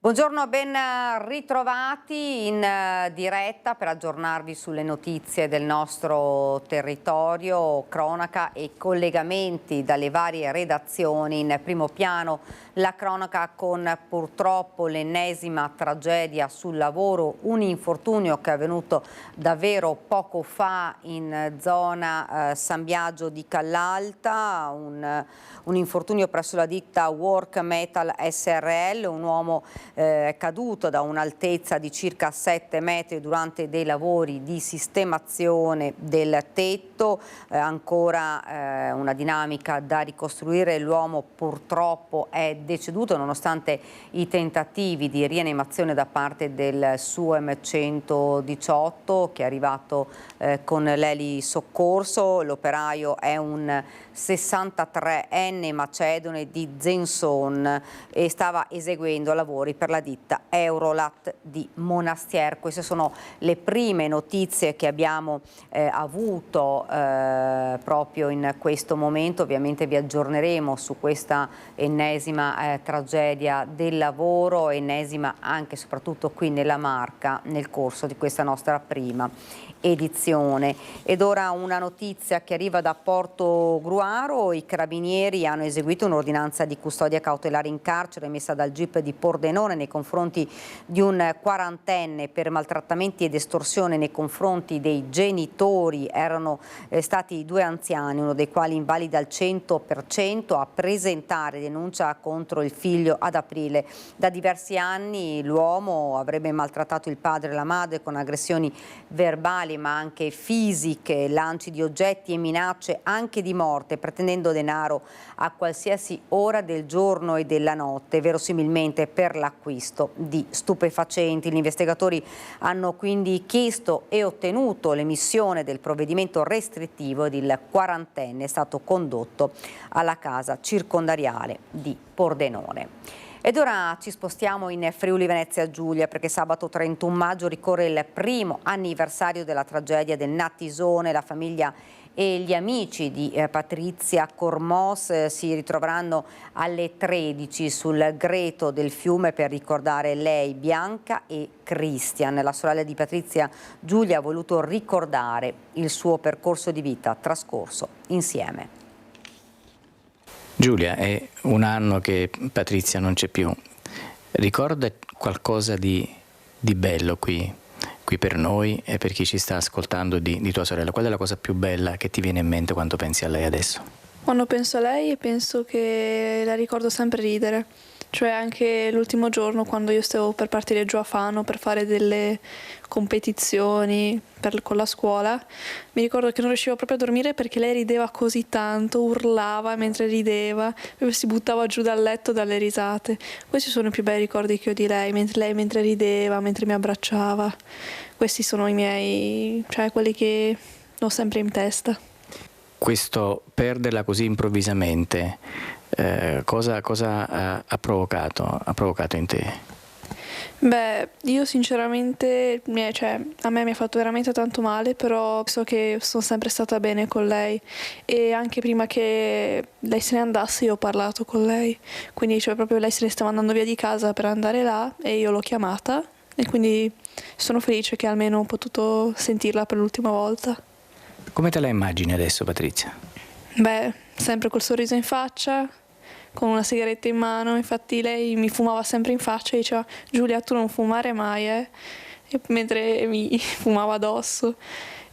Buongiorno, ben ritrovati in diretta per aggiornarvi sulle notizie del nostro territorio, cronaca e collegamenti dalle varie redazioni. In primo piano la cronaca con purtroppo l'ennesima tragedia sul lavoro, un infortunio che è avvenuto davvero poco fa in zona San Biagio di Callalta, un infortunio presso la ditta Work Metal SRL, un uomo è caduto da un'altezza di circa 7 metri durante dei lavori di sistemazione del tetto, ancora una dinamica da ricostruire. L'uomo purtroppo è deceduto nonostante i tentativi di rianimazione da parte del SUEM 118 che è arrivato con l'eli soccorso. L'operaio è un 63enne macedone di Zenzon e stava eseguendo lavori per la ditta Eurolat di Monastier. Queste sono le prime notizie che abbiamo avuto proprio in questo momento. Ovviamente vi aggiorneremo su questa ennesima tragedia del lavoro, ennesima anche e soprattutto qui nella Marca nel corso di questa nostra prima edizione. Ed ora una notizia che arriva da Porto Gruaro: i carabinieri hanno eseguito un'ordinanza di custodia cautelare in carcere emessa dal GIP di Pordenone nei confronti di un quarantenne per maltrattamenti ed estorsione nei confronti dei genitori. Erano stati due anziani, uno dei quali invalida al 100%, a presentare denuncia contro il figlio ad aprile. Da diversi anni l'uomo avrebbe maltrattato il padre e la madre con aggressioni verbali ma anche fisiche, lanci di oggetti e minacce anche di morte, pretendendo denaro a qualsiasi ora del giorno e della notte, verosimilmente per l'acquisto di stupefacenti. Gli investigatori hanno quindi chiesto e ottenuto l'emissione del provvedimento restrittivo ed il quarantenne è stato condotto alla casa circondariale di Pordenone. Ed ora ci spostiamo in Friuli Venezia Giulia, perché sabato 31 maggio ricorre il primo anniversario della tragedia del Natisone. La famiglia e gli amici di Patrizia Cormos si ritroveranno alle 13 sul greto del fiume per ricordare lei, Bianca e Christian. La sorella di Patrizia, Giulia, ha voluto ricordare il suo percorso di vita trascorso insieme. Giulia, è un anno che Patrizia non c'è più. Ricorda qualcosa di bello qui per noi e per chi ci sta ascoltando di tua sorella? Qual è la cosa più bella che ti viene in mente quando pensi a lei adesso? Quando penso a lei penso che la ricordo sempre ridere. Cioè anche l'ultimo giorno quando io stavo per partire giù a Fano per fare delle competizioni con la scuola, mi ricordo che non riuscivo proprio a dormire perché lei rideva così tanto, urlava mentre rideva, proprio si buttava giù dal letto dalle risate. Questi sono i più bei ricordi che ho di lei mentre rideva, mentre mi abbracciava. Questi sono i miei, cioè quelli che ho sempre in testa. Questo perderla così improvvisamente, cosa ha provocato in te? Beh, io sinceramente, a me mi ha fatto veramente tanto male, però so che sono sempre stata bene con lei e anche prima che lei se ne andasse io ho parlato con lei, quindi cioè proprio lei se ne stava andando via di casa per andare là e io l'ho chiamata e quindi sono felice che almeno ho potuto sentirla per l'ultima volta. Come te la immagini adesso, Patrizia? Beh, sempre col sorriso in faccia, con una sigaretta in mano. Infatti lei mi fumava sempre in faccia e diceva: Giulia, tu non fumare mai, E mentre mi fumava addosso,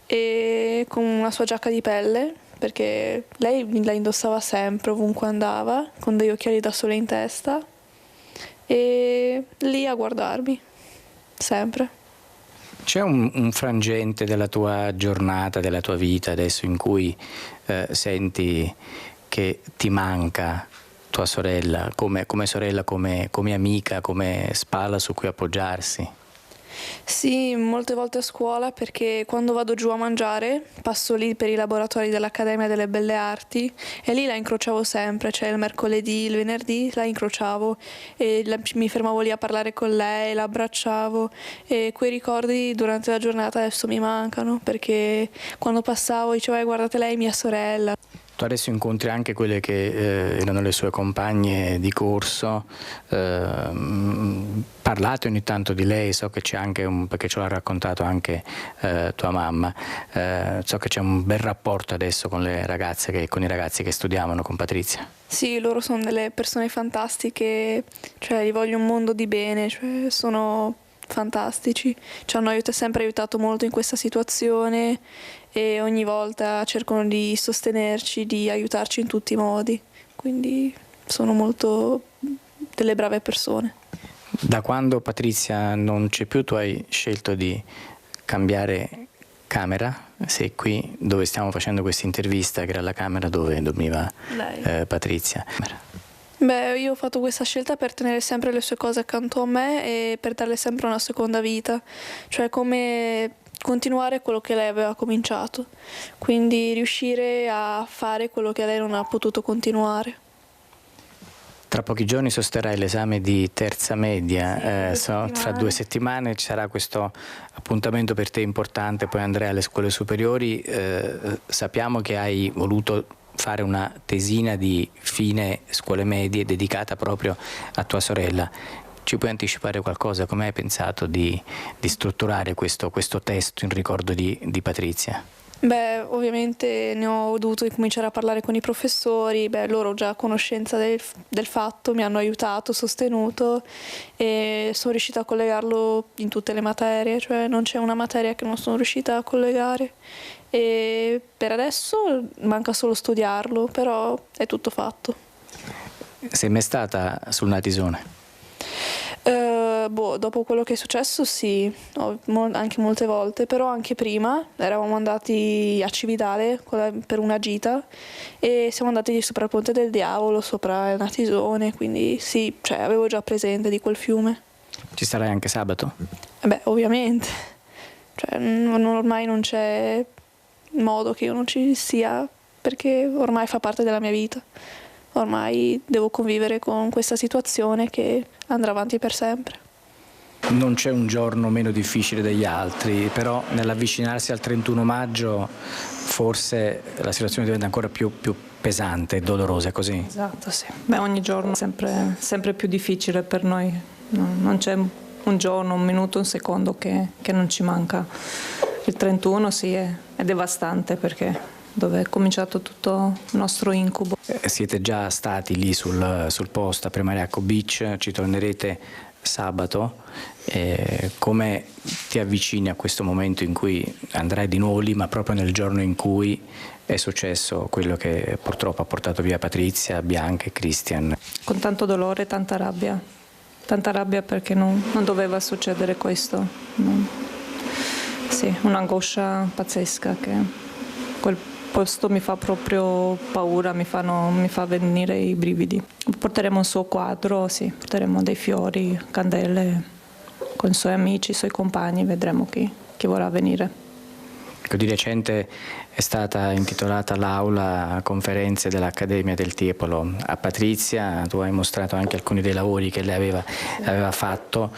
e con una sua giacca di pelle, perché lei la indossava sempre ovunque andava, con degli occhiali da sole in testa, e lì a guardarmi, sempre. C'è un frangente della tua giornata, della tua vita adesso in cui senti che ti manca tua sorella, come sorella, come amica, come spalla su cui appoggiarsi? Sì, molte volte a scuola perché quando vado giù a mangiare passo lì per i laboratori dell'Accademia delle Belle Arti e lì la incrociavo sempre, cioè il mercoledì, il venerdì la incrociavo e mi fermavo lì a parlare con lei, la abbracciavo e quei ricordi durante la giornata adesso mi mancano perché quando passavo dicevo guardate lei mia sorella. Tu adesso incontri anche quelle che erano le sue compagne di corso, parlate ogni tanto di lei, so che c'è anche perché ce l'ha raccontato anche tua mamma, so che c'è un bel rapporto adesso con le ragazze, con i ragazzi che studiavano con Patrizia. Sì, loro sono delle persone fantastiche, cioè gli voglio un mondo di bene, cioè sono fantastici, ci hanno sempre aiutato molto in questa situazione e ogni volta cercano di sostenerci, di aiutarci in tutti i modi, quindi sono molto delle brave persone. Da quando Patrizia non c'è più, tu hai scelto di cambiare camera, sei qui dove stiamo facendo questa intervista, che era la camera dove dormiva Patrizia. Beh, io ho fatto questa scelta per tenere sempre le sue cose accanto a me e per darle sempre una seconda vita, cioè come continuare quello che lei aveva cominciato, quindi riuscire a fare quello che lei non ha potuto continuare. Tra pochi giorni sosterrai l'esame di terza media, fra 2 settimane ci sarà questo appuntamento per te importante, poi andrai alle scuole superiori, sappiamo che hai voluto fare una tesina di fine scuole medie dedicata proprio a tua sorella. Ci puoi anticipare qualcosa? Come hai pensato di strutturare questo testo in ricordo di Patrizia? Beh, ovviamente ne ho dovuto cominciare a parlare con i professori, loro già a conoscenza del fatto mi hanno aiutato, sostenuto e sono riuscita a collegarlo in tutte le materie, cioè non c'è una materia che non sono riuscita a collegare e per adesso manca solo studiarlo, però è tutto fatto. Sei mai stata sul Natisone? Dopo quello che è successo sì, anche molte volte, però anche prima eravamo andati a Cividale per una gita e siamo andati sopra il Ponte del Diavolo, sopra il Natisone, quindi sì, cioè, avevo già presente di quel fiume. Ci sarai anche sabato? Beh, ovviamente, cioè, ormai non c'è modo che io non ci sia perché ormai fa parte della mia vita. Ormai devo convivere con questa situazione che andrà avanti per sempre. Non c'è un giorno meno difficile degli altri, però nell'avvicinarsi al 31 maggio forse la situazione diventa ancora più pesante e dolorosa, così? Esatto, sì. Beh, ogni giorno è sempre più difficile per noi. Non c'è un giorno, un minuto, un secondo che non ci manca. Il 31 sì, è devastante perché dove è cominciato tutto il nostro incubo. Siete già stati lì sul posto a Premariaco Beach, ci tornerete sabato. Come ti avvicini a questo momento in cui andrai di nuovo lì, ma proprio nel giorno in cui è successo quello che purtroppo ha portato via Patrizia, Bianca e Christian? Con tanto dolore e tanta rabbia perché non doveva succedere questo. Sì, un'angoscia pazzesca che quel posto mi fa proprio paura, mi fa venire i brividi. Porteremo il suo quadro, sì, porteremo dei fiori, candele, con i suoi amici, i suoi compagni, vedremo chi vorrà venire. Di recente è stata intitolata l'aula conferenze dell'Accademia del Tiepolo a Patrizia, tu hai mostrato anche alcuni dei lavori che lei aveva fatto.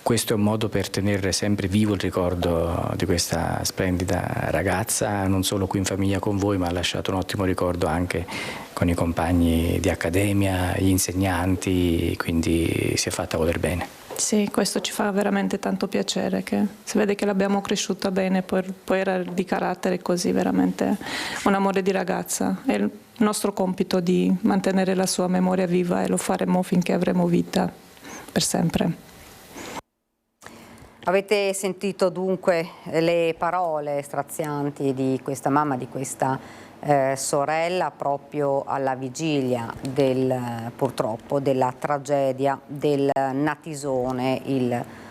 Questo è un modo per tenere sempre vivo il ricordo di questa splendida ragazza, non solo qui in famiglia con voi, ma ha lasciato un ottimo ricordo anche con i compagni di accademia, gli insegnanti, quindi si è fatta voler bene. Sì, questo ci fa veramente tanto piacere, che si vede che l'abbiamo cresciuta bene, poi era di carattere così, veramente un amore di ragazza. È il nostro compito di mantenere la sua memoria viva e lo faremo finché avremo vita, per sempre. Avete sentito dunque le parole strazianti di questa mamma, di questa sorella, proprio alla vigilia purtroppo della tragedia del Natisone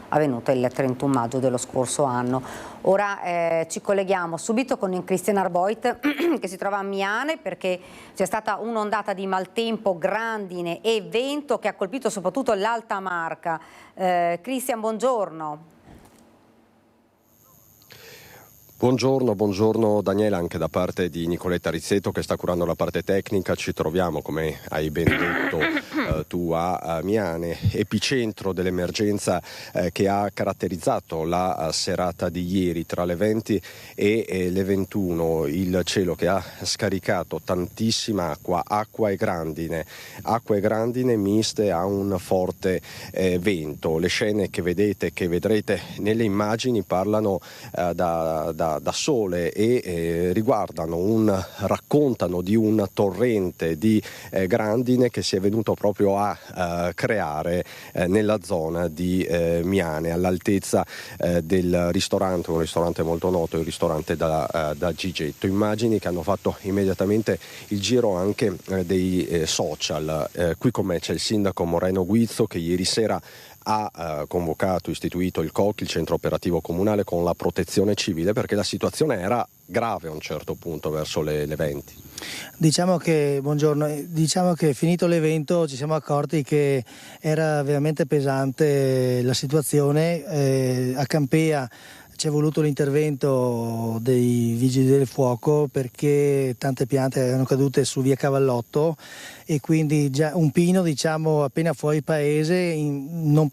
avvenuta il 31 maggio dello scorso anno. Ora ci colleghiamo subito con Christian Arboit che si trova a Miane perché c'è stata un'ondata di maltempo, grandine e vento che ha colpito soprattutto l'Alta Marca. Christian, buongiorno. Buongiorno Daniela, anche da parte di Nicoletta Rizzetto che sta curando la parte tecnica. Ci troviamo, come hai ben detto, tu a Miane, epicentro dell'emergenza che ha caratterizzato la serata di ieri tra le 20 e le 21, il cielo che ha scaricato tantissima acqua e grandine miste a un forte vento. Le scene che vedete, che vedrete nelle immagini parlano da sole e raccontano di un torrente di grandine che si è venuto proprio a creare nella zona di Miane, all'altezza del ristorante, un ristorante molto noto, il ristorante da Gigetto. Immagini che hanno fatto immediatamente il giro anche dei social. Qui con me c'è il sindaco Moreno Guizzo, che ieri sera ha istituito il COC, il centro operativo comunale, con la protezione civile, perché la situazione era grave a un certo punto verso le 20. Buongiorno, diciamo che finito l'evento ci siamo accorti che era veramente pesante la situazione. A Campea c'è voluto l'intervento dei vigili del fuoco perché tante piante erano cadute su via Cavallotto e quindi già un pino, appena fuori paese non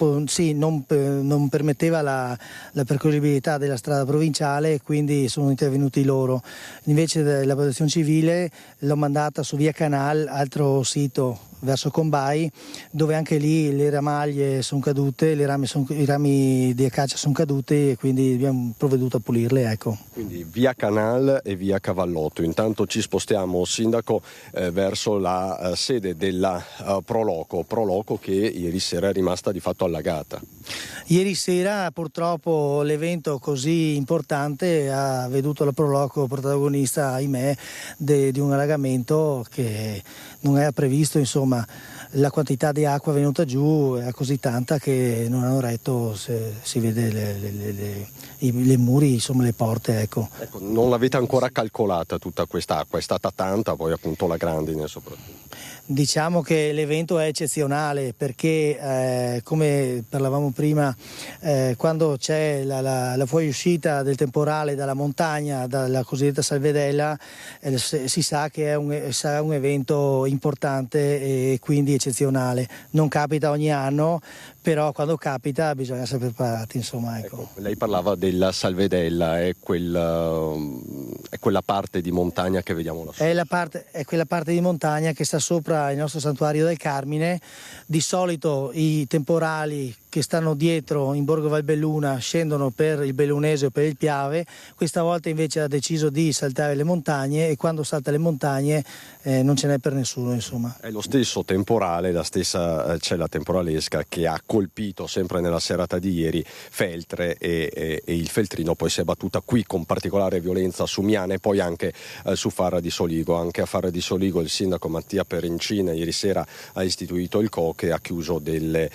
permetteva la percorribilità della strada provinciale, e quindi sono intervenuti loro. Invece la protezione civile l'ho mandata su via Canal, altro sito verso Combai, dove anche lì le ramaglie sono cadute, i rami di acacia sono caduti e quindi abbiamo provveduto a pulirle. Ecco. Quindi via Canal e via Cavallotto. Intanto ci spostiamo, sindaco, verso la sede della Proloco che ieri sera è rimasta di fatto allagata. Ieri sera purtroppo l'evento così importante ha veduto la Proloco protagonista, ahimè, di un allagamento che non era previsto. Insomma, la quantità di acqua venuta giù era così tanta che non hanno retto, si vede le muri, insomma le porte. Ecco, non l'avete ancora calcolata tutta quest'acqua, è stata tanta, poi appunto la grandine soprattutto. Diciamo che l'evento è eccezionale perché come parlavamo prima, quando c'è la fuoriuscita del temporale dalla montagna, dalla cosiddetta salvedella, si sa che sarà un evento importante e quindi eccezionale. Non capita ogni anno, però quando capita bisogna essere preparati. Insomma, ecco. Lei parlava della salvedella, è quella parte di montagna che vediamo lassù. È quella parte di montagna che sta sopra il nostro santuario del Carmine. Di solito i temporali che stanno dietro in Borgo Valbelluna scendono per il Bellunese o per il Piave. Questa volta invece ha deciso di saltare le montagne, e quando salta le montagne non ce n'è per nessuno. Insomma, è lo stesso temporale, la stessa cella temporalesca che ha colpito sempre nella serata di ieri Feltre e il Feltrino. Poi si è battuta qui con particolare violenza su Miane e poi anche su Farra di Soligo. Anche a Farra di Soligo il sindaco Mattia Perencina ieri sera ha istituito il COC e ha chiuso delle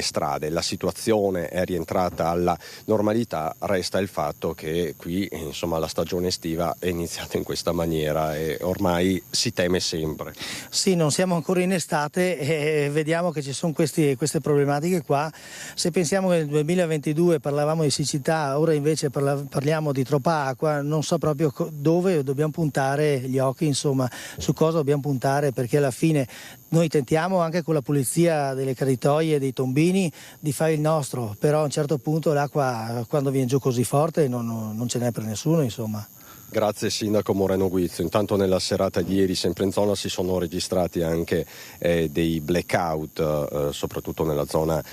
strade. La situazione è rientrata alla normalità, resta il fatto che qui insomma la stagione estiva è iniziata in questa maniera e ormai si teme sempre. Sì, non siamo ancora in estate e vediamo che ci sono queste problematiche qua. Se pensiamo che nel 2022 parlavamo di siccità, ora invece parliamo di troppa acqua, non so proprio dove dobbiamo puntare gli occhi, insomma, su cosa dobbiamo puntare, perché alla fine noi tentiamo anche con la pulizia delle caditoie e dei tombini di fare il nostro, però a un certo punto l'acqua, quando viene giù così forte, non ce n'è per nessuno, insomma. Grazie sindaco Moreno Guizzo. Intanto nella serata di ieri sempre in zona si sono registrati anche dei blackout, soprattutto nella zona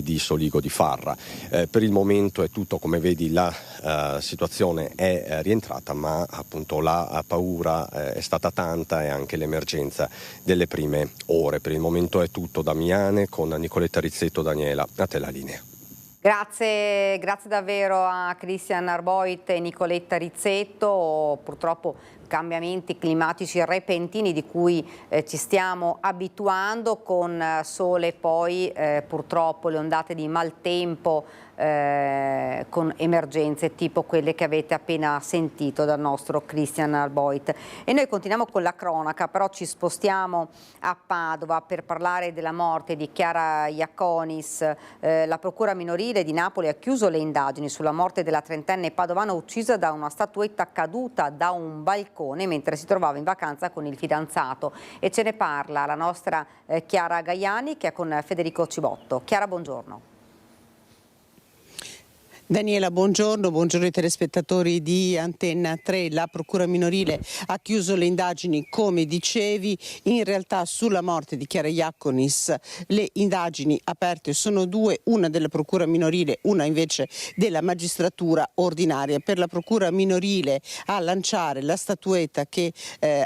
di Soligo di Farra. Per il momento è tutto, come vedi la situazione è rientrata, ma appunto la paura è stata tanta e anche l'emergenza delle prime ore. Per il momento è tutto da Miane con Nicoletta Rizzetto. Daniela, a te la linea. Grazie davvero a Christian Arboit e Nicoletta Rizzetto. Purtroppo cambiamenti climatici repentini di cui ci stiamo abituando, con sole poi purtroppo le ondate di maltempo con emergenze tipo quelle che avete appena sentito dal nostro Christian Arboit. E noi continuiamo con la cronaca, però ci spostiamo a Padova per parlare della morte di Chiara Iaconis. La procura minorile di Napoli ha chiuso le indagini sulla morte della trentenne padovana uccisa da una statuetta caduta da un balcone balcone mentre si trovava in vacanza con il fidanzato, e ce ne parla la nostra Chiara Gaiani, che è con Federico Cibotto. Chiara, buongiorno. Daniela, buongiorno ai telespettatori di Antenna 3. La Procura minorile ha chiuso le indagini, come dicevi. In realtà sulla morte di Chiara Iaconis le indagini aperte sono due, una della Procura minorile, una invece della magistratura ordinaria. Per la Procura minorile a lanciare la statuetta che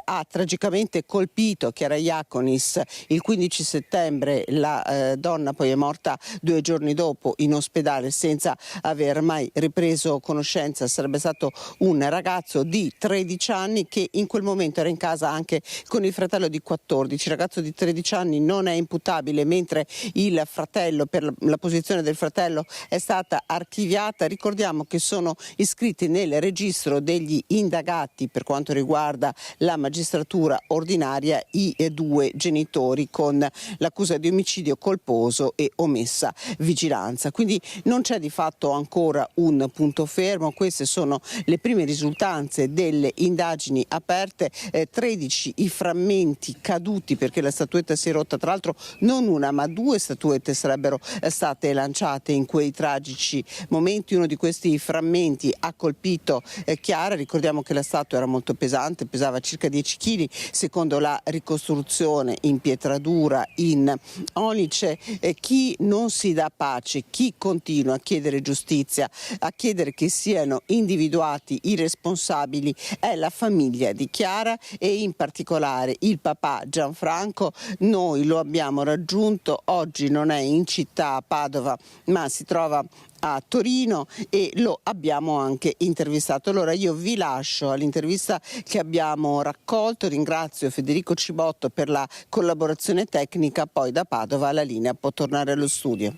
ha tragicamente colpito Chiara Iaconis il 15 settembre. La donna poi è morta 2 giorni dopo in ospedale senza aver mai ripreso conoscenza. Sarebbe stato un ragazzo di 13 anni che in quel momento era in casa anche con il fratello di 14. Il ragazzo di 13 anni non è imputabile, mentre il fratello, per la posizione del fratello, è stata archiviata. Ricordiamo che sono iscritti nel registro degli indagati per quanto riguarda la magistratura ordinaria i 2 genitori con l'accusa di omicidio colposo e omessa vigilanza. Quindi non c'è di fatto ancora un punto fermo. Queste sono le prime risultanze delle indagini aperte. 13 i frammenti caduti perché la statuetta si è rotta. Tra l'altro non una ma 2 statuette sarebbero state lanciate in quei tragici momenti. Uno di questi frammenti ha colpito Chiara. Ricordiamo che la statua era molto pesante, pesava circa 10 kg secondo la ricostruzione in pietra dura in onice. Chi non si dà pace, chi continua a chiedere giustizia, a chiedere che siano individuati i responsabili, è la famiglia di Chiara e in particolare il papà Gianfranco. Noi lo abbiamo raggiunto, oggi non è in città a Padova ma si trova a Torino e lo abbiamo anche intervistato. Allora io vi lascio all'intervista che abbiamo raccolto. Ringrazio Federico Cibotto per la collaborazione tecnica, poi da Padova la linea può tornare allo studio.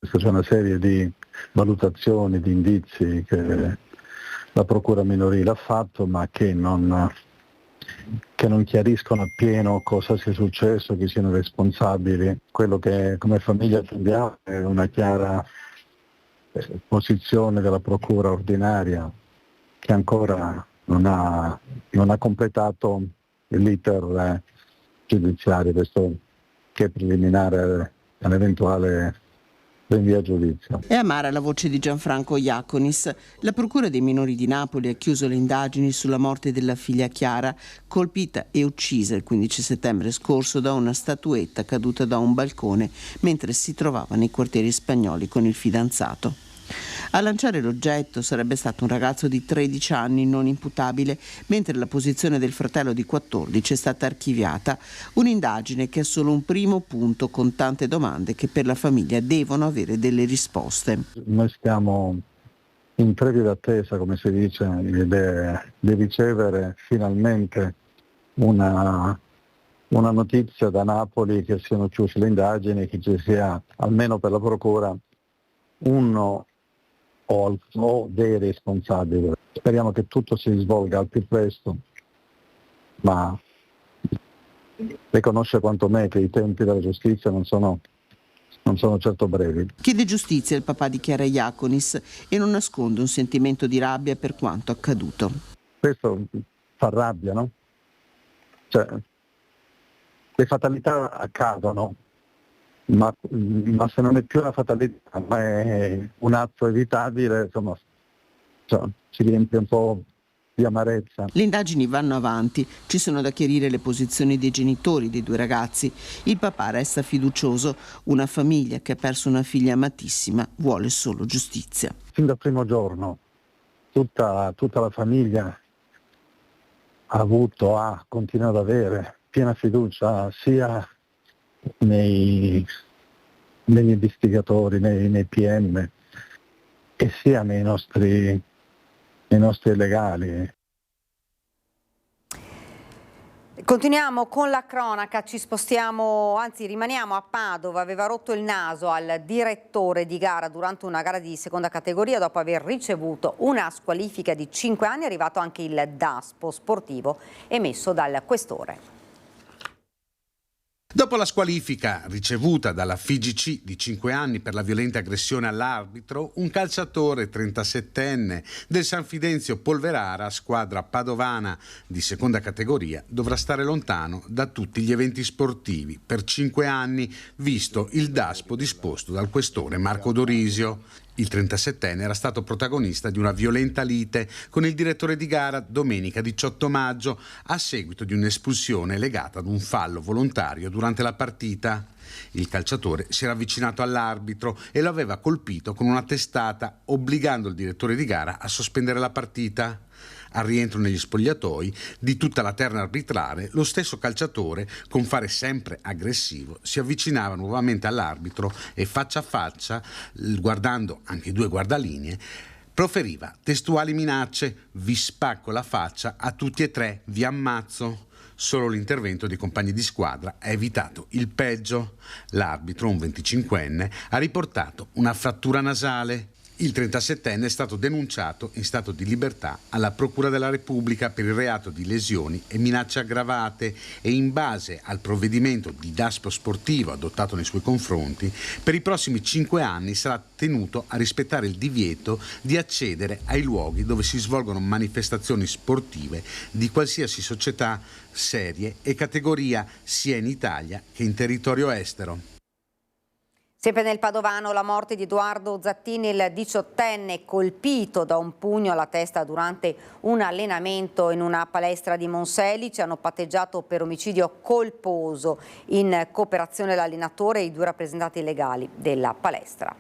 C'è una serie di valutazioni, di indizi che la Procura minorile ha fatto, ma che non chiariscono appieno cosa sia successo, chi siano responsabili. Quello che come famiglia attendiamo è una chiara posizione della Procura ordinaria, che ancora non ha completato l'iter giudiziario, questo che è preliminare all'eventuale rinvio a giudizio. È amara la voce di Gianfranco Iaconis. La Procura dei minori di Napoli ha chiuso le indagini sulla morte della figlia Chiara, colpita e uccisa il 15 settembre scorso da una statuetta caduta da un balcone mentre si trovava nei quartieri spagnoli con il fidanzato. A lanciare l'oggetto sarebbe stato un ragazzo di 13 anni non imputabile, mentre la posizione del fratello di 14 è stata archiviata. Un'indagine che è solo un primo punto con tante domande che per la famiglia devono avere delle risposte. Noi stiamo in previa attesa, come si dice, di ricevere finalmente una notizia da Napoli che siano chiuse le indagini, che ci sia almeno per la Procura uno o dei responsabili. Speriamo che tutto si svolga al più presto, ma riconosce quanto me che i tempi della giustizia non sono certo brevi. Chiede giustizia il papà di Chiara Iaconis e non nasconde un sentimento di rabbia per quanto accaduto. Questo fa rabbia, no? Cioè, le fatalità accadono, ma se non è più una fatalità, ma è un atto evitabile, insomma, ci riempie un po' di amarezza. Le indagini vanno avanti, ci sono da chiarire le posizioni dei genitori dei 2 ragazzi. Il papà resta fiducioso, una famiglia che ha perso una figlia amatissima vuole solo giustizia. Fin dal primo giorno tutta la famiglia ha continuato ad avere piena fiducia sia negli investigatori, nei PM e sia nei nostri legali. Continuiamo con la cronaca, ci spostiamo, anzi rimaniamo a Padova. Aveva rotto il naso al direttore di gara durante una gara di seconda categoria dopo aver ricevuto una squalifica di 5 anni. È arrivato anche il DASPO sportivo emesso dal questore. Dopo la squalifica ricevuta dalla FIGC di 5 anni per la violenta aggressione all'arbitro, un calciatore 37enne del San Fidenzio Polverara, squadra padovana di seconda categoria, dovrà stare lontano da tutti gli eventi sportivi per 5 anni, visto il daspo disposto dal questore Marco Dorisio. Il 37enne era stato protagonista di una violenta lite con il direttore di gara domenica 18 maggio a seguito di un'espulsione legata ad un fallo volontario durante la partita. Il calciatore si era avvicinato all'arbitro e lo aveva colpito con una testata, obbligando il direttore di gara a sospendere la partita. Al rientro negli spogliatoi di tutta la terna arbitrale, lo stesso calciatore, con fare sempre aggressivo, si avvicinava nuovamente all'arbitro e faccia a faccia, guardando anche i due guardalinee, proferiva testuali minacce: vi spacco la faccia a tutti e tre, vi ammazzo. Solo l'intervento dei compagni di squadra ha evitato il peggio. L'arbitro, un 25enne, ha riportato una frattura nasale. Il 37enne è stato denunciato in stato di libertà alla Procura della Repubblica per il reato di lesioni e minacce aggravate e, in base al provvedimento di daspo sportivo adottato nei suoi confronti, per i prossimi 5 anni sarà tenuto a rispettare il divieto di accedere ai luoghi dove si svolgono manifestazioni sportive di qualsiasi società, serie e categoria, sia in Italia che in territorio estero. Sempre nel Padovano la morte di Edoardo Zattini, il 18enne, colpito da un pugno alla testa durante un allenamento in una palestra di Monselice. Hanno patteggiato per omicidio colposo. In cooperazione l'allenatore e i 2 rappresentanti legali della palestra.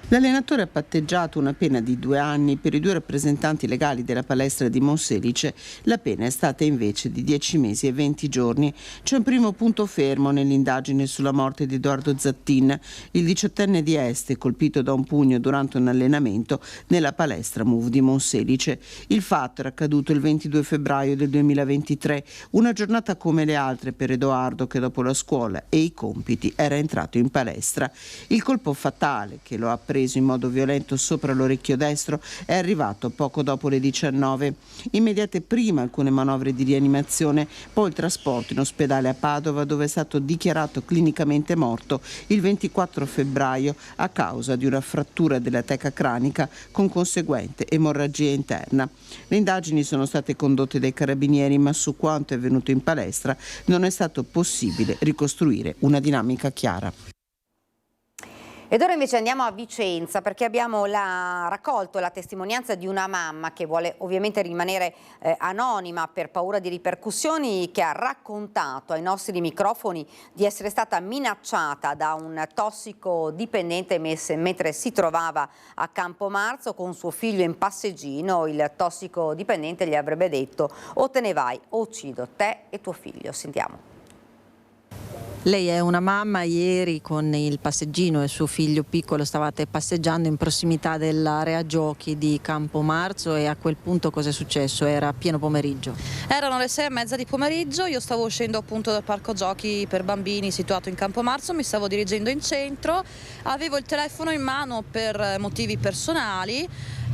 L'allenatore ha patteggiato una pena di 2 anni, per i 2 rappresentanti legali della palestra di Monselice la pena è stata invece di 10 mesi e 20 giorni. C'è un primo punto fermo nell'indagine sulla morte di Edoardo Zattin, il 18enne di Este, colpito da un pugno durante un allenamento nella palestra MUV di Monselice. Il fatto era accaduto il 22 febbraio del 2023, una giornata come le altre per Edoardo, che dopo la scuola e i compiti era entrato in palestra. Il colpo fatale, che lo ha preso in modo violento sopra l'orecchio destro, è arrivato poco dopo le 19. Immediate prima alcune manovre di rianimazione, poi il trasporto in ospedale a Padova, dove è stato dichiarato clinicamente morto il 24 febbraio a causa di una frattura della teca cranica con conseguente emorragia interna. Le indagini sono state condotte dai carabinieri, ma su quanto è avvenuto in palestra non è stato possibile ricostruire una dinamica chiara. Ed ora invece andiamo a Vicenza, perché abbiamo raccolto la testimonianza di una mamma che vuole ovviamente rimanere anonima per paura di ripercussioni, che ha raccontato ai nostri microfoni di essere stata minacciata da un tossicodipendente mentre si trovava a Campomarzo con suo figlio in passeggino. Il tossicodipendente gli avrebbe detto: o te ne vai o uccido te e tuo figlio. Sentiamo. Lei è una mamma. Ieri con il passeggino e suo figlio piccolo stavate passeggiando in prossimità dell'area giochi di Campomarzo, e a quel punto cosa è successo? Era pieno pomeriggio. Erano le 6:30 di pomeriggio, io stavo uscendo appunto dal parco giochi per bambini situato in Campomarzo, mi stavo dirigendo in centro, avevo il telefono in mano per motivi personali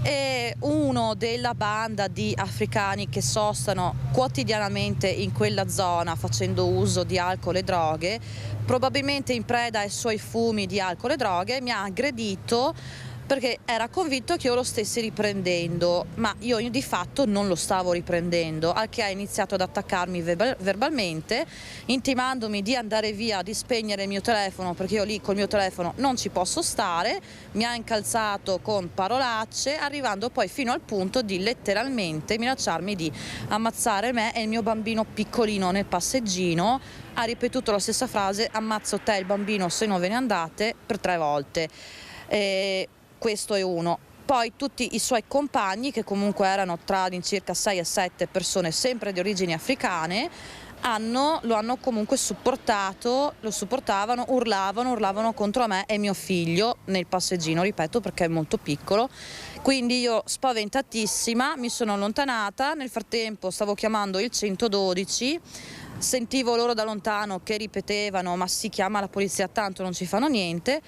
e uno della banda di africani che sostano quotidianamente in quella zona facendo uso di alcol e droghe, probabilmente in preda ai suoi fumi di alcol e droghe, mi ha aggredito perché era convinto che io lo stessi riprendendo, ma io di fatto non lo stavo riprendendo, al che ha iniziato ad attaccarmi verbalmente, intimandomi di andare via, di spegnere il mio telefono, perché io lì col mio telefono non ci posso stare. Mi ha incalzato con parolacce, arrivando poi fino al punto di letteralmente minacciarmi di ammazzare me e il mio bambino piccolino nel passeggino. Ha ripetuto la stessa frase: ammazzo te e il bambino se non ve ne andate, per 3 volte. Questo è uno. Poi tutti i suoi compagni, che comunque erano tra all'incirca 6 e 7 persone sempre di origini africane, lo hanno comunque supportato, lo supportavano, urlavano contro me e mio figlio nel passeggino, ripeto, perché è molto piccolo. Quindi io, spaventatissima, mi sono allontanata. Nel frattempo stavo chiamando il 112, sentivo loro da lontano che ripetevano: ma si chiama la polizia, tanto non ci fanno niente.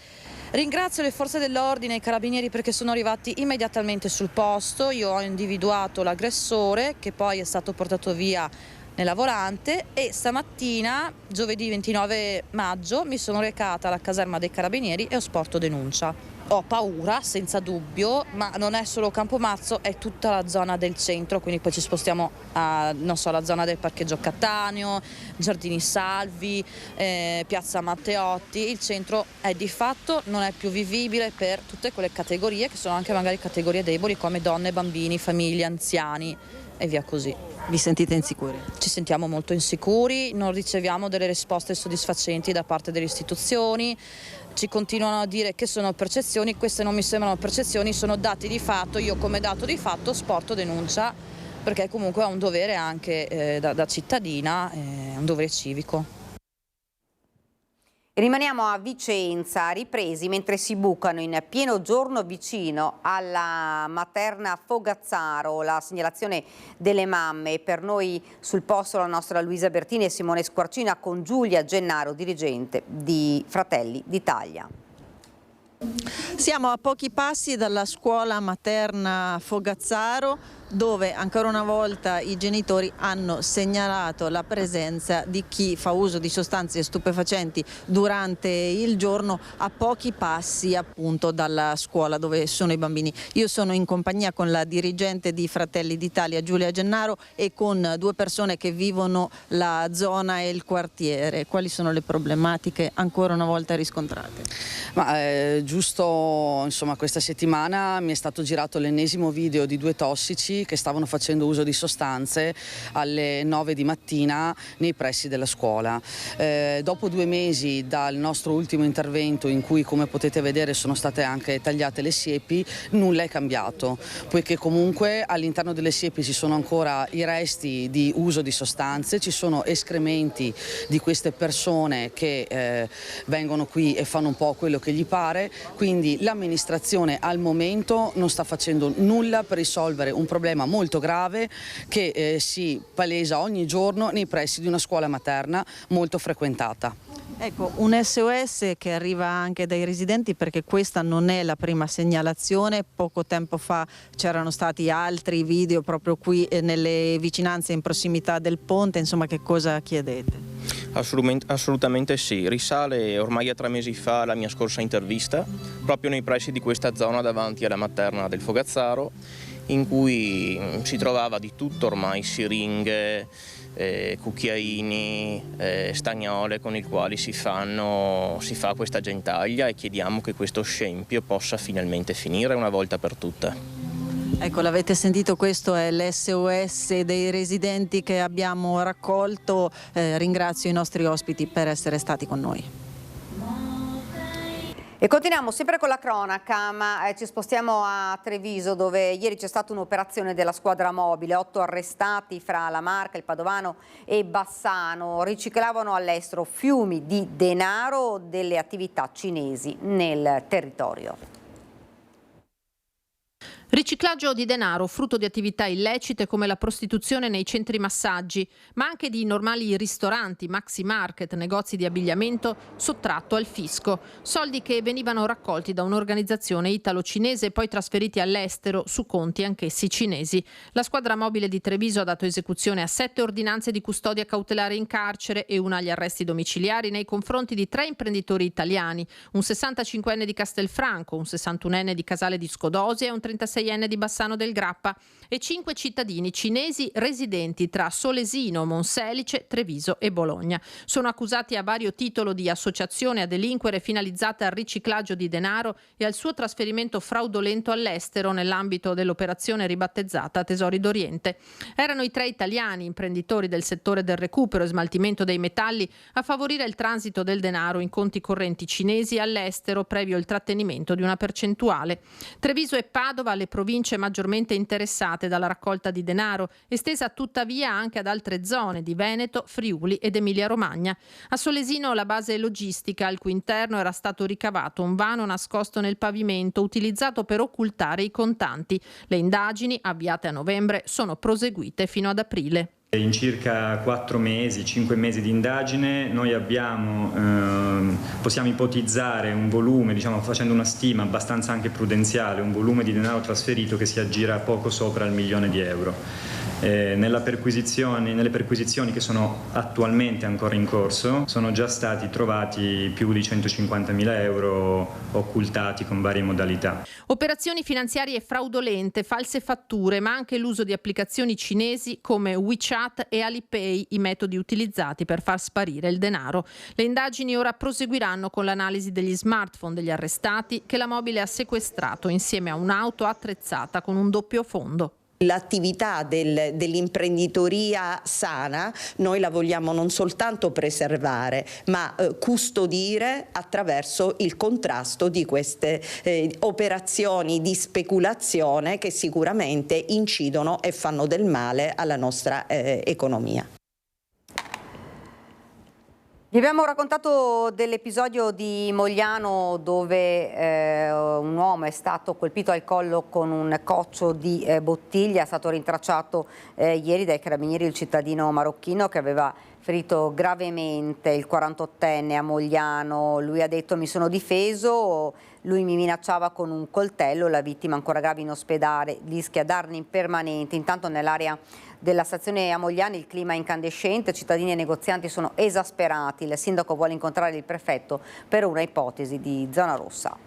Ringrazio le forze dell'ordine e i carabinieri perché sono arrivati immediatamente sul posto. Io ho individuato l'aggressore, che poi è stato portato via nella volante, e stamattina, giovedì 29 maggio, mi sono recata alla caserma dei Carabinieri e ho sporto denuncia. Ho paura, senza dubbio, ma non è solo Campomarzo, è tutta la zona del centro, quindi poi ci spostiamo a, non so, la zona del parcheggio Cattaneo, Giardini Salvi, Piazza Matteotti. Il centro è di fatto non è più vivibile per tutte quelle categorie che sono anche magari categorie deboli come donne, bambini, famiglie, anziani e via così. Vi sentite insicuri? Ci sentiamo molto insicuri, non riceviamo delle risposte soddisfacenti da parte delle istituzioni. Ci continuano a dire che sono percezioni, queste non mi sembrano percezioni, sono dati di fatto. Io come dato di fatto sporto denuncia, perché comunque ho un dovere anche da cittadina, un dovere civico. Rimaniamo a Vicenza, ripresi mentre si bucano in pieno giorno vicino alla materna Fogazzaro, la segnalazione delle mamme. Per noi sul posto la nostra Luisa Bertini e Simone Squarcina con Giulia Gennaro, dirigente di Fratelli d'Italia. Siamo a pochi passi dalla scuola materna Fogazzaro, dove ancora una volta i genitori hanno segnalato la presenza di chi fa uso di sostanze stupefacenti durante il giorno a pochi passi appunto dalla scuola dove sono i bambini. Io sono in compagnia con la dirigente di Fratelli d'Italia Giulia Gennaro e con due persone che vivono la zona e il quartiere. Quali sono le problematiche ancora una volta riscontrate? Giusto insomma questa settimana mi è stato girato l'ennesimo video di due tossici che stavano facendo uso di sostanze alle 9 di mattina nei pressi della scuola. Dopo 2 mesi dal nostro ultimo intervento, in cui come potete vedere sono state anche tagliate le siepi, nulla è cambiato, poiché comunque all'interno delle siepi ci sono ancora i resti di uso di sostanze, ci sono escrementi di queste persone che vengono qui e fanno un po' quello che gli pare, quindi l'amministrazione al momento non sta facendo nulla per risolvere un problema molto grave che si palesa ogni giorno nei pressi di una scuola materna molto frequentata. Ecco, un SOS che arriva anche dai residenti, perché questa non è la prima segnalazione. Poco tempo fa c'erano stati altri video proprio qui nelle vicinanze in prossimità del ponte, insomma che cosa chiedete? Assolutamente sì, risale ormai a 3 mesi fa la mia scorsa intervista, proprio nei pressi di questa zona davanti alla materna del Fogazzaro, in cui si trovava di tutto ormai, siringhe, cucchiaini, stagnole con i quali si fa questa gentaglia, e chiediamo che questo scempio possa finalmente finire una volta per tutte. Ecco, l'avete sentito, questo è l'SOS dei residenti che abbiamo raccolto. Ringrazio i nostri ospiti per essere stati con noi. E continuiamo sempre con la cronaca, ma ci spostiamo a Treviso, dove ieri c'è stata un'operazione della squadra mobile. 8 arrestati fra la Marca, il Padovano e Bassano riciclavano all'estero fiumi di denaro delle attività cinesi nel territorio. Riciclaggio di denaro, frutto di attività illecite come la prostituzione nei centri massaggi, ma anche di normali ristoranti, maxi market, negozi di abbigliamento, sottratto al fisco. Soldi che venivano raccolti da un'organizzazione italo-cinese e poi trasferiti all'estero su conti anch'essi cinesi. La squadra mobile di Treviso ha dato esecuzione a 7 ordinanze di custodia cautelare in carcere e una agli arresti domiciliari nei confronti di 3 imprenditori italiani, un 65enne di Castelfranco, un 61enne di Casale di Scodosia e un 36enne di Bassano del Grappa, e 5 cittadini cinesi residenti tra Solesino, Monselice, Treviso e Bologna. Sono accusati a vario titolo di associazione a delinquere finalizzata al riciclaggio di denaro e al suo trasferimento fraudolento all'estero nell'ambito dell'operazione ribattezzata Tesori d'Oriente. Erano i 3 italiani, imprenditori del settore del recupero e smaltimento dei metalli, a favorire il transito del denaro in conti correnti cinesi all'estero previo il trattenimento di una percentuale. Treviso e Padova, le province maggiormente interessate dalla raccolta di denaro, estesa tuttavia anche ad altre zone di Veneto, Friuli ed Emilia-Romagna. A Solesino la base logistica, al cui interno era stato ricavato un vano nascosto nel pavimento utilizzato per occultare i contanti. Le indagini, avviate a novembre, sono proseguite fino ad aprile. In circa 4 mesi, 5 mesi di indagine noi possiamo ipotizzare un volume, facendo una stima abbastanza anche prudenziale, un volume di denaro trasferito che si aggira poco sopra il 1 milione di euro. Nelle perquisizioni che sono attualmente ancora in corso sono già stati trovati più di 150.000 euro occultati con varie modalità. Operazioni finanziarie fraudolente, false fatture, ma anche l'uso di applicazioni cinesi come WeChat e Alipay, i metodi utilizzati per far sparire il denaro. Le indagini ora proseguiranno con l'analisi degli smartphone degli arrestati che la mobile ha sequestrato insieme a un'auto attrezzata con un doppio fondo. L'attività dell'imprenditoria sana noi la vogliamo non soltanto preservare ma custodire attraverso il contrasto di queste operazioni di speculazione che sicuramente incidono e fanno del male alla nostra economia. Vi abbiamo raccontato dell'episodio di Mogliano dove un uomo è stato colpito al collo con un coccio di bottiglia. È stato rintracciato ieri dai carabinieri il cittadino marocchino che aveva ferito gravemente il 48enne a Mogliano. Lui ha detto: mi sono difeso, lui mi minacciava con un coltello, la vittima ancora grave in ospedale, rischia danni permanenti. Intanto nell'area della stazione a Mogliano il clima è incandescente, cittadini e negozianti sono esasperati. Il sindaco vuole incontrare il prefetto per una ipotesi di zona rossa.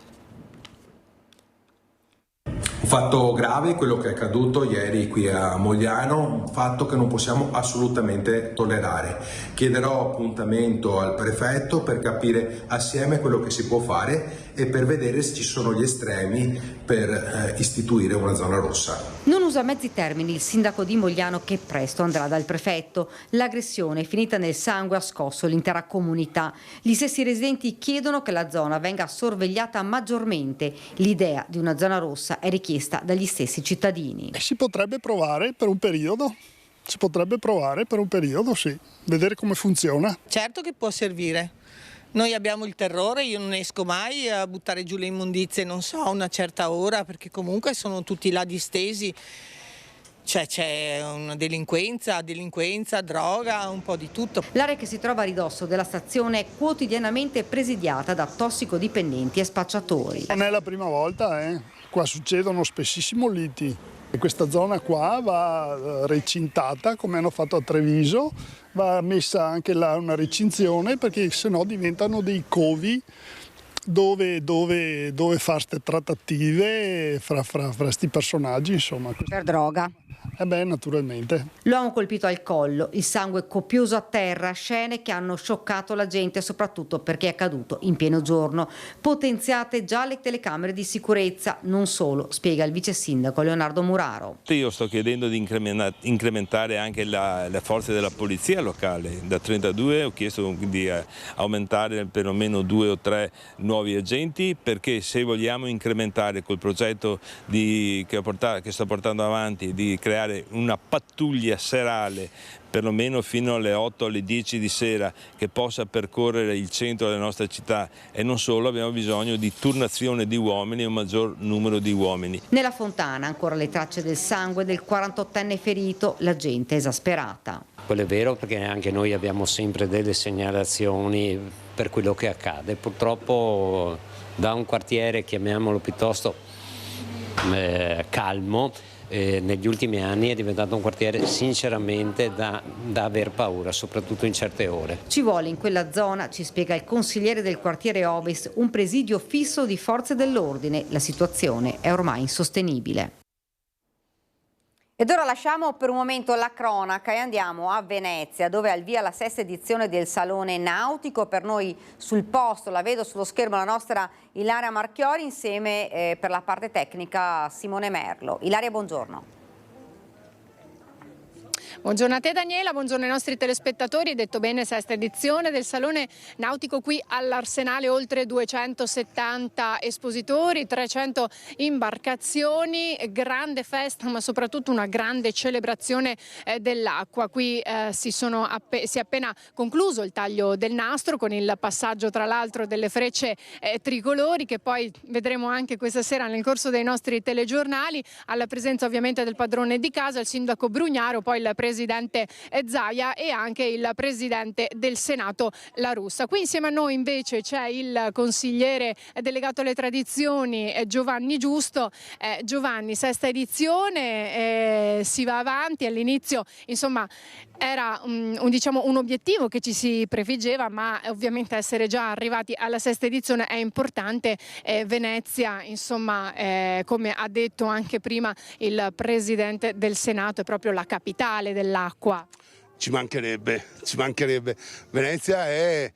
Un fatto grave quello che è accaduto ieri qui a Mogliano, un fatto che non possiamo assolutamente tollerare. Chiederò appuntamento al prefetto per capire assieme quello che si può fare e per vedere se ci sono gli estremi per istituire una zona rossa. Non usa mezzi termini il sindaco di Mogliano che presto andrà dal prefetto. L'aggressione finita nel sangue ha scosso l'intera comunità. Gli stessi residenti chiedono che la zona venga sorvegliata maggiormente. L'idea di una zona rossa è richiesta dagli stessi cittadini. Si potrebbe provare per un periodo. Sì. Vedere come funziona. Certo che può servire. Noi abbiamo il terrore, io non esco mai a buttare giù le immondizie, non so, a una certa ora, perché comunque sono tutti là distesi. C'è una delinquenza, droga, un po' di tutto. L'area che si trova a ridosso della stazione è quotidianamente presidiata da tossicodipendenti e spacciatori. Non è la prima volta, Qua succedono spessissimo liti. E questa zona qua va recintata, come hanno fatto a Treviso, va messa anche là una recinzione perché sennò diventano dei covi dove fare queste trattative fra sti personaggi, insomma. Per droga. Naturalmente. L'uomo colpito al collo, il sangue copioso a terra, scene che hanno scioccato la gente soprattutto perché è accaduto in pieno giorno. Potenziate già le telecamere di sicurezza, non solo, spiega il vice sindaco Leonardo Muraro. Io sto chiedendo di incrementare anche le forze della polizia locale. Da 32 ho chiesto di aumentare perlomeno 2 o 3 nuovi agenti, perché se vogliamo incrementare quel progetto che sto portando avanti di creare una pattuglia serale perlomeno fino alle 8 alle 10 di sera che possa percorrere il centro della nostra città, e non solo, abbiamo bisogno di turnazione di uomini e un maggior numero di uomini. Nella fontana ancora le tracce del sangue del 48enne ferito, la gente esasperata. Quello è vero, perché anche noi abbiamo sempre delle segnalazioni per quello che accade. Purtroppo da un quartiere, chiamiamolo piuttosto calmo, negli ultimi anni è diventato un quartiere sinceramente da aver paura, soprattutto in certe ore. Ci vuole in quella zona, ci spiega il consigliere del quartiere Ovest, un presidio fisso di forze dell'ordine. La situazione è ormai insostenibile. Ed ora lasciamo per un momento la cronaca e andiamo a Venezia, dove è al via la 6ª edizione del Salone Nautico. Per noi sul posto, la vedo sullo schermo, la nostra Ilaria Marchiori, insieme per la parte tecnica Simone Merlo. Ilaria, buongiorno. Buongiorno a te Daniela, buongiorno ai nostri telespettatori. Detto bene, 6ª edizione del Salone Nautico qui all'Arsenale, oltre 270 espositori, 300 imbarcazioni, grande festa ma soprattutto una grande celebrazione dell'acqua. Qui si è appena concluso il taglio del nastro con il passaggio tra l'altro delle frecce tricolori, che poi vedremo anche questa sera nel corso dei nostri telegiornali, alla presenza ovviamente del padrone di casa, il sindaco Brugnaro, poi il presidente Zaia e anche il presidente del Senato La Russa. Qui insieme a noi invece c'è il consigliere delegato alle tradizioni Giovanni Giusto. Giovanni, sesta edizione, si va avanti. All'inizio insomma era un obiettivo che ci si prefiggeva, ma ovviamente essere già arrivati alla sesta edizione è importante. Venezia, insomma, come ha detto anche prima il presidente del Senato, è proprio la capitale dell'acqua. Ci mancherebbe. Venezia è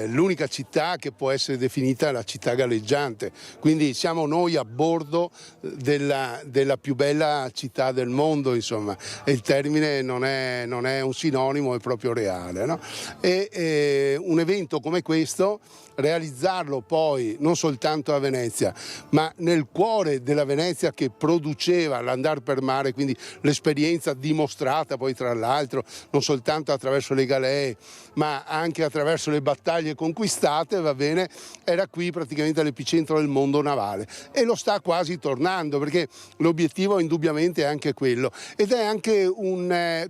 l'unica città che può essere definita la città galleggiante, quindi siamo noi a bordo della più bella città del mondo, insomma, e il termine non è un sinonimo, è proprio reale, no? E un evento come questo, realizzarlo poi non soltanto a Venezia, ma nel cuore della Venezia che produceva l'andar per mare, quindi l'esperienza dimostrata poi tra l'altro non soltanto attraverso le galee ma anche attraverso le battaglie conquistate, va bene, era qui praticamente all'epicentro del mondo navale e lo sta quasi tornando, perché l'obiettivo indubbiamente è anche quello ed è anche un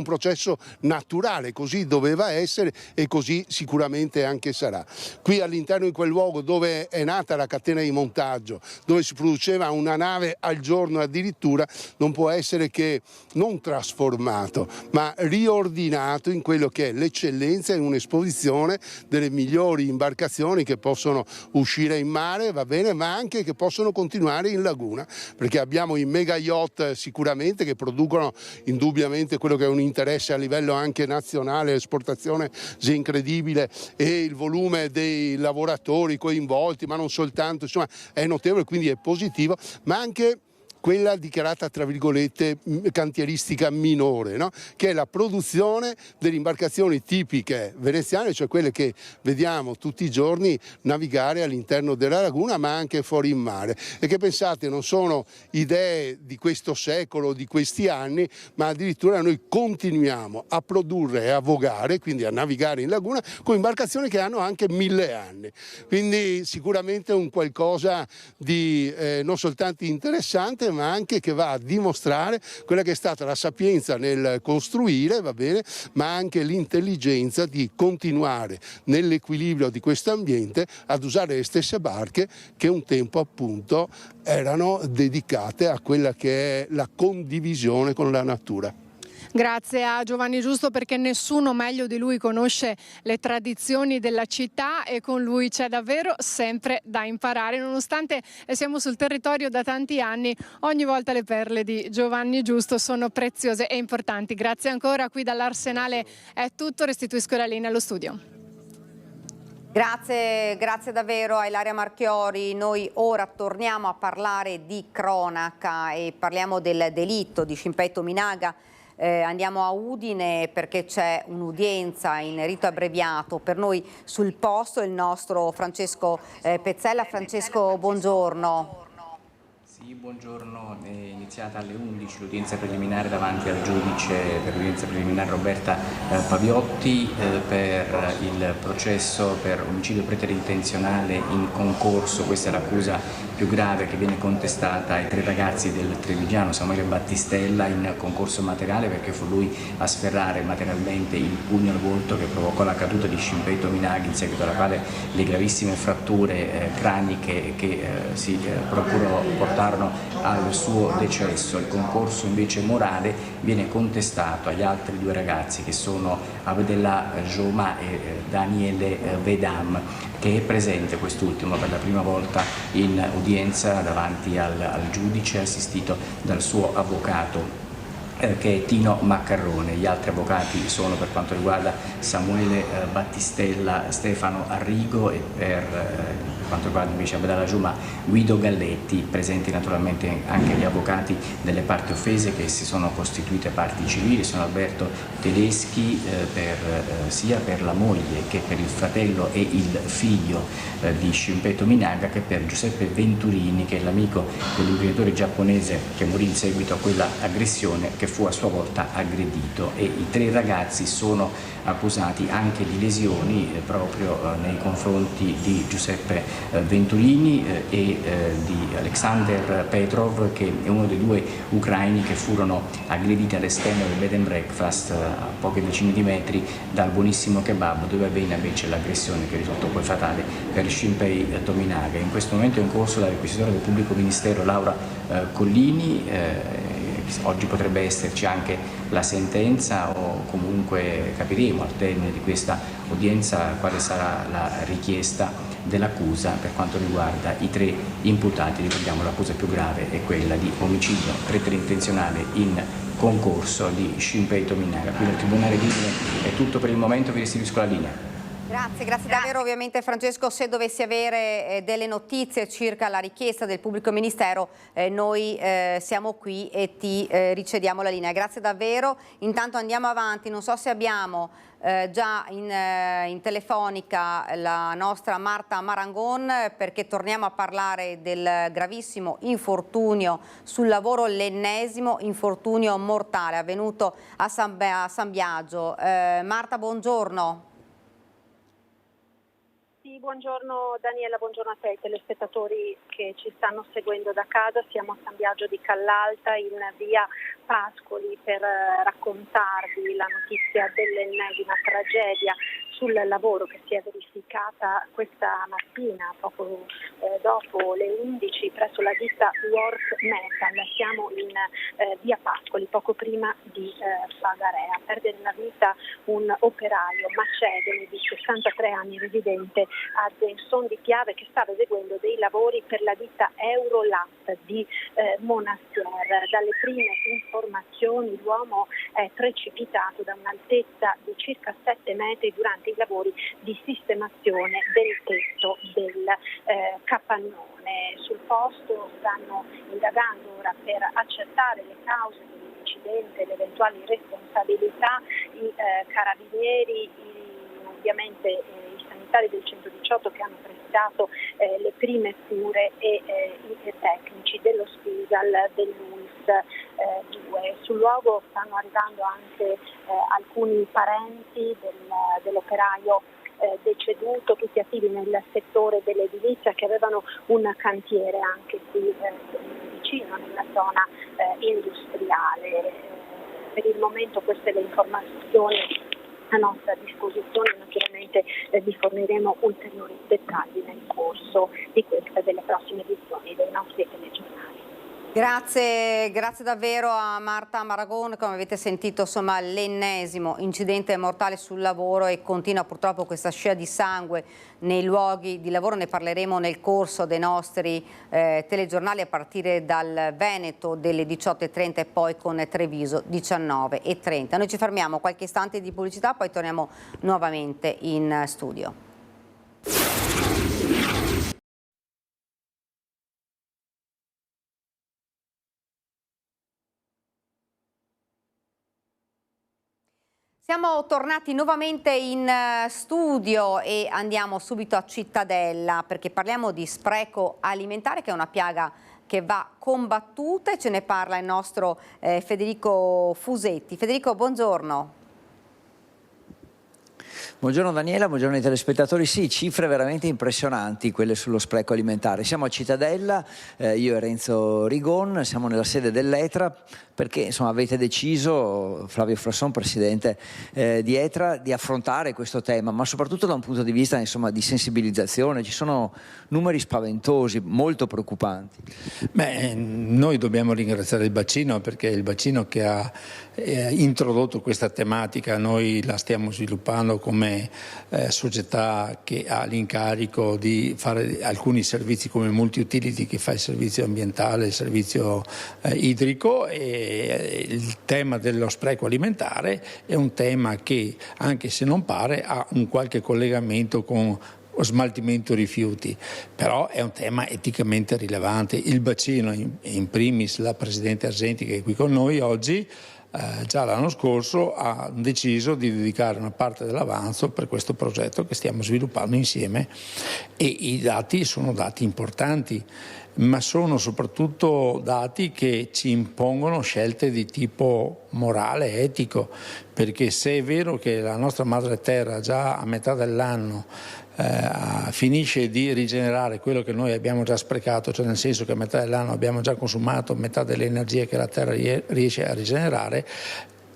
processo naturale, così doveva essere e così sicuramente anche sarà. Qui all'interno di quel luogo dove è nata la catena di montaggio, dove si produceva una nave al giorno addirittura, non può essere che non trasformato ma riordinato in quello che è l'eccellenza in un'esposizione delle migliori imbarcazioni che possono uscire in mare, va bene, ma anche che possono continuare in laguna, perché abbiamo i mega yacht sicuramente che producono indubbiamente quello che è un interesse a livello anche nazionale, l'esportazione è incredibile e il volume dei lavoratori coinvolti, ma non soltanto, insomma è notevole, quindi è positivo, ma anche quella dichiarata tra virgolette cantieristica minore, no? Che è la produzione delle imbarcazioni tipiche veneziane, cioè quelle che vediamo tutti i giorni navigare all'interno della laguna ma anche fuori in mare e che pensate non sono idee di questo secolo, di questi anni, ma addirittura noi continuiamo a produrre e a vogare, quindi a navigare in laguna con imbarcazioni che hanno anche 1000 anni, quindi sicuramente un qualcosa di non soltanto interessante ma anche che va a dimostrare quella che è stata la sapienza nel costruire, va bene, ma anche l'intelligenza di continuare nell'equilibrio di questo ambiente ad usare le stesse barche che un tempo appunto erano dedicate a quella che è la condivisione con la natura. Grazie a Giovanni Giusto, perché nessuno meglio di lui conosce le tradizioni della città e con lui c'è davvero sempre da imparare. Nonostante siamo sul territorio da tanti anni, ogni volta le perle di Giovanni Giusto sono preziose e importanti. Grazie ancora, qui dall'Arsenale è tutto, restituisco la linea allo studio. Grazie davvero a Ilaria Marchiori. Noi ora torniamo a parlare di cronaca e parliamo del delitto di Scimpetto Minaga. Andiamo a Udine perché c'è un'udienza in rito abbreviato. Per noi sul posto il nostro Francesco Pezzella. Francesco, buongiorno. Sì, buongiorno. È iniziata alle 11 l'udienza preliminare davanti al giudice per l'udienza preliminare Roberta Paviotti per il processo per omicidio preterintenzionale in concorso. Questa è l'accusa più grave che viene contestata ai 3 ragazzi del trevigiano Samuele Battistella in concorso materiale, perché fu lui a sferrare materialmente il pugno al volto che provocò la caduta di Scimpetto Minaghi, in seguito alla quale le gravissime fratture craniche che si portarono al suo decesso. Il concorso invece morale viene contestato agli altri 2 ragazzi che sono Abdellah Joma e Daniele Vedam, che è presente quest'ultimo per la prima volta in udienza davanti al giudice, assistito dal suo avvocato che è Tino Maccarrone. Gli altri avvocati sono, per quanto riguarda Samuele Battistella, Stefano Arrigo e per quanto riguarda invece Abdellah Juma, Guido Galletti. Presenti naturalmente anche gli avvocati delle parti offese, che si sono costituite parti civili, sono Alberto Tedeschi sia per la moglie che per il fratello e il figlio di Scimpetto Minaga, che per Giuseppe Venturini, che è l'amico dell'imprenditore giapponese che morì in seguito a quella aggressione, che fu a sua volta aggredito. E i 3 ragazzi sono accusati anche di lesioni proprio nei confronti di Giuseppe Ventolini e di Alexander Petrov, che è uno dei due ucraini che furono aggrediti all'esterno del bed and breakfast a poche decine di metri dal buonissimo kebab, dove avvenne invece l'aggressione che risultò poi fatale per Shinpei Tominaga. In questo momento è in corso la requisitoria del pubblico ministero Laura Collini. Oggi potrebbe esserci anche la sentenza, o comunque capiremo al termine di questa udienza quale sarà la richiesta dell'accusa per quanto riguarda i 3 imputati. Ricordiamo, l'accusa più grave è quella di omicidio preterintenzionale in concorso di Shinpei Tominaga. Qui nel Tribunale di Udine è tutto per il momento, vi restituisco la linea. Grazie davvero. Ovviamente Francesco, se dovessi avere delle notizie circa la richiesta del pubblico ministero, noi siamo qui e ti ricediamo la linea. Grazie davvero. Intanto andiamo avanti, non so se abbiamo già in telefonica la nostra Marta Marangon, perché torniamo a parlare del gravissimo infortunio sul lavoro, l'ennesimo infortunio mortale avvenuto a San Biagio. Marta, buongiorno. Sì, buongiorno Daniela, buongiorno a te, telespettatori che ci stanno seguendo da casa. Siamo a San Biagio di Callalta, in via Pascoli, per raccontarvi la notizia dell'ennesima tragedia sul lavoro che si è verificata questa mattina, poco dopo le 11, presso la ditta Work Metal. Siamo in via Pascoli, poco prima di Fagarea. Perde la vita un operaio macedone di 63 anni, residente a Denson di Piave, che stava eseguendo dei lavori per la ditta Eurolat di Monastir. Dalle prime informazioni l'uomo è precipitato da un'altezza di circa 7 metri durante i lavori di sistemazione del tetto del capannone. Sul posto stanno indagando ora per accertare le cause dell'incidente, le eventuali responsabilità, i carabinieri, ovviamente i sanitari del 118 che hanno prestato le prime cure e i tecnici dello Spigal dell'ULS 2. Sul luogo stanno arrivando anche alcuni parenti dell'operaio deceduto, tutti attivi nel settore dell'edilizia, che avevano un cantiere anche qui vicino, nella zona industriale. Per il momento queste le informazioni a nostra disposizione, naturalmente vi forniremo ulteriori dettagli nel corso di questa e delle prossime edizioni dei nostri telegiornali. Grazie davvero a Marta Marangon. Come avete sentito, insomma, l'ennesimo incidente mortale sul lavoro, e continua purtroppo questa scia di sangue nei luoghi di lavoro. Ne parleremo nel corso dei nostri telegiornali, a partire dal Veneto delle 18:30 e poi con Treviso 19:30. Noi ci fermiamo qualche istante di pubblicità, poi torniamo nuovamente in studio. Siamo tornati nuovamente in studio e andiamo subito a Cittadella, perché parliamo di spreco alimentare, che è una piaga che va combattuta, e ce ne parla il nostro Federico Fusetti. Federico, buongiorno. Buongiorno Daniela, buongiorno ai telespettatori. Sì, cifre veramente impressionanti quelle sullo spreco alimentare. Siamo a Cittadella, io e Renzo Rigon, siamo nella sede dell'Etra, perché insomma avete deciso, Flavio Frasson, presidente di Etra, di affrontare questo tema, ma soprattutto da un punto di vista insomma di sensibilizzazione. Ci sono numeri spaventosi, molto preoccupanti. Noi dobbiamo ringraziare il bacino, perché è il bacino che ha introdotto questa tematica. Noi la stiamo sviluppando come società che ha l'incarico di fare alcuni servizi come multi-utility, che fa il servizio ambientale, il servizio idrico, e il tema dello spreco alimentare è un tema che, anche se non pare, ha un qualche collegamento con smaltimento rifiuti, però è un tema eticamente rilevante. Il bacino, in primis la Presidente Argenti, che è qui con noi oggi, già l'anno scorso ha deciso di dedicare una parte dell'avanzo per questo progetto che stiamo sviluppando insieme, e i dati sono dati importanti, ma sono soprattutto dati che ci impongono scelte di tipo morale, etico, perché se è vero che la nostra madre terra già a metà dell'anno finisce di rigenerare quello che noi abbiamo già sprecato, cioè nel senso che a metà dell'anno abbiamo già consumato metà delle energie che la Terra riesce a rigenerare,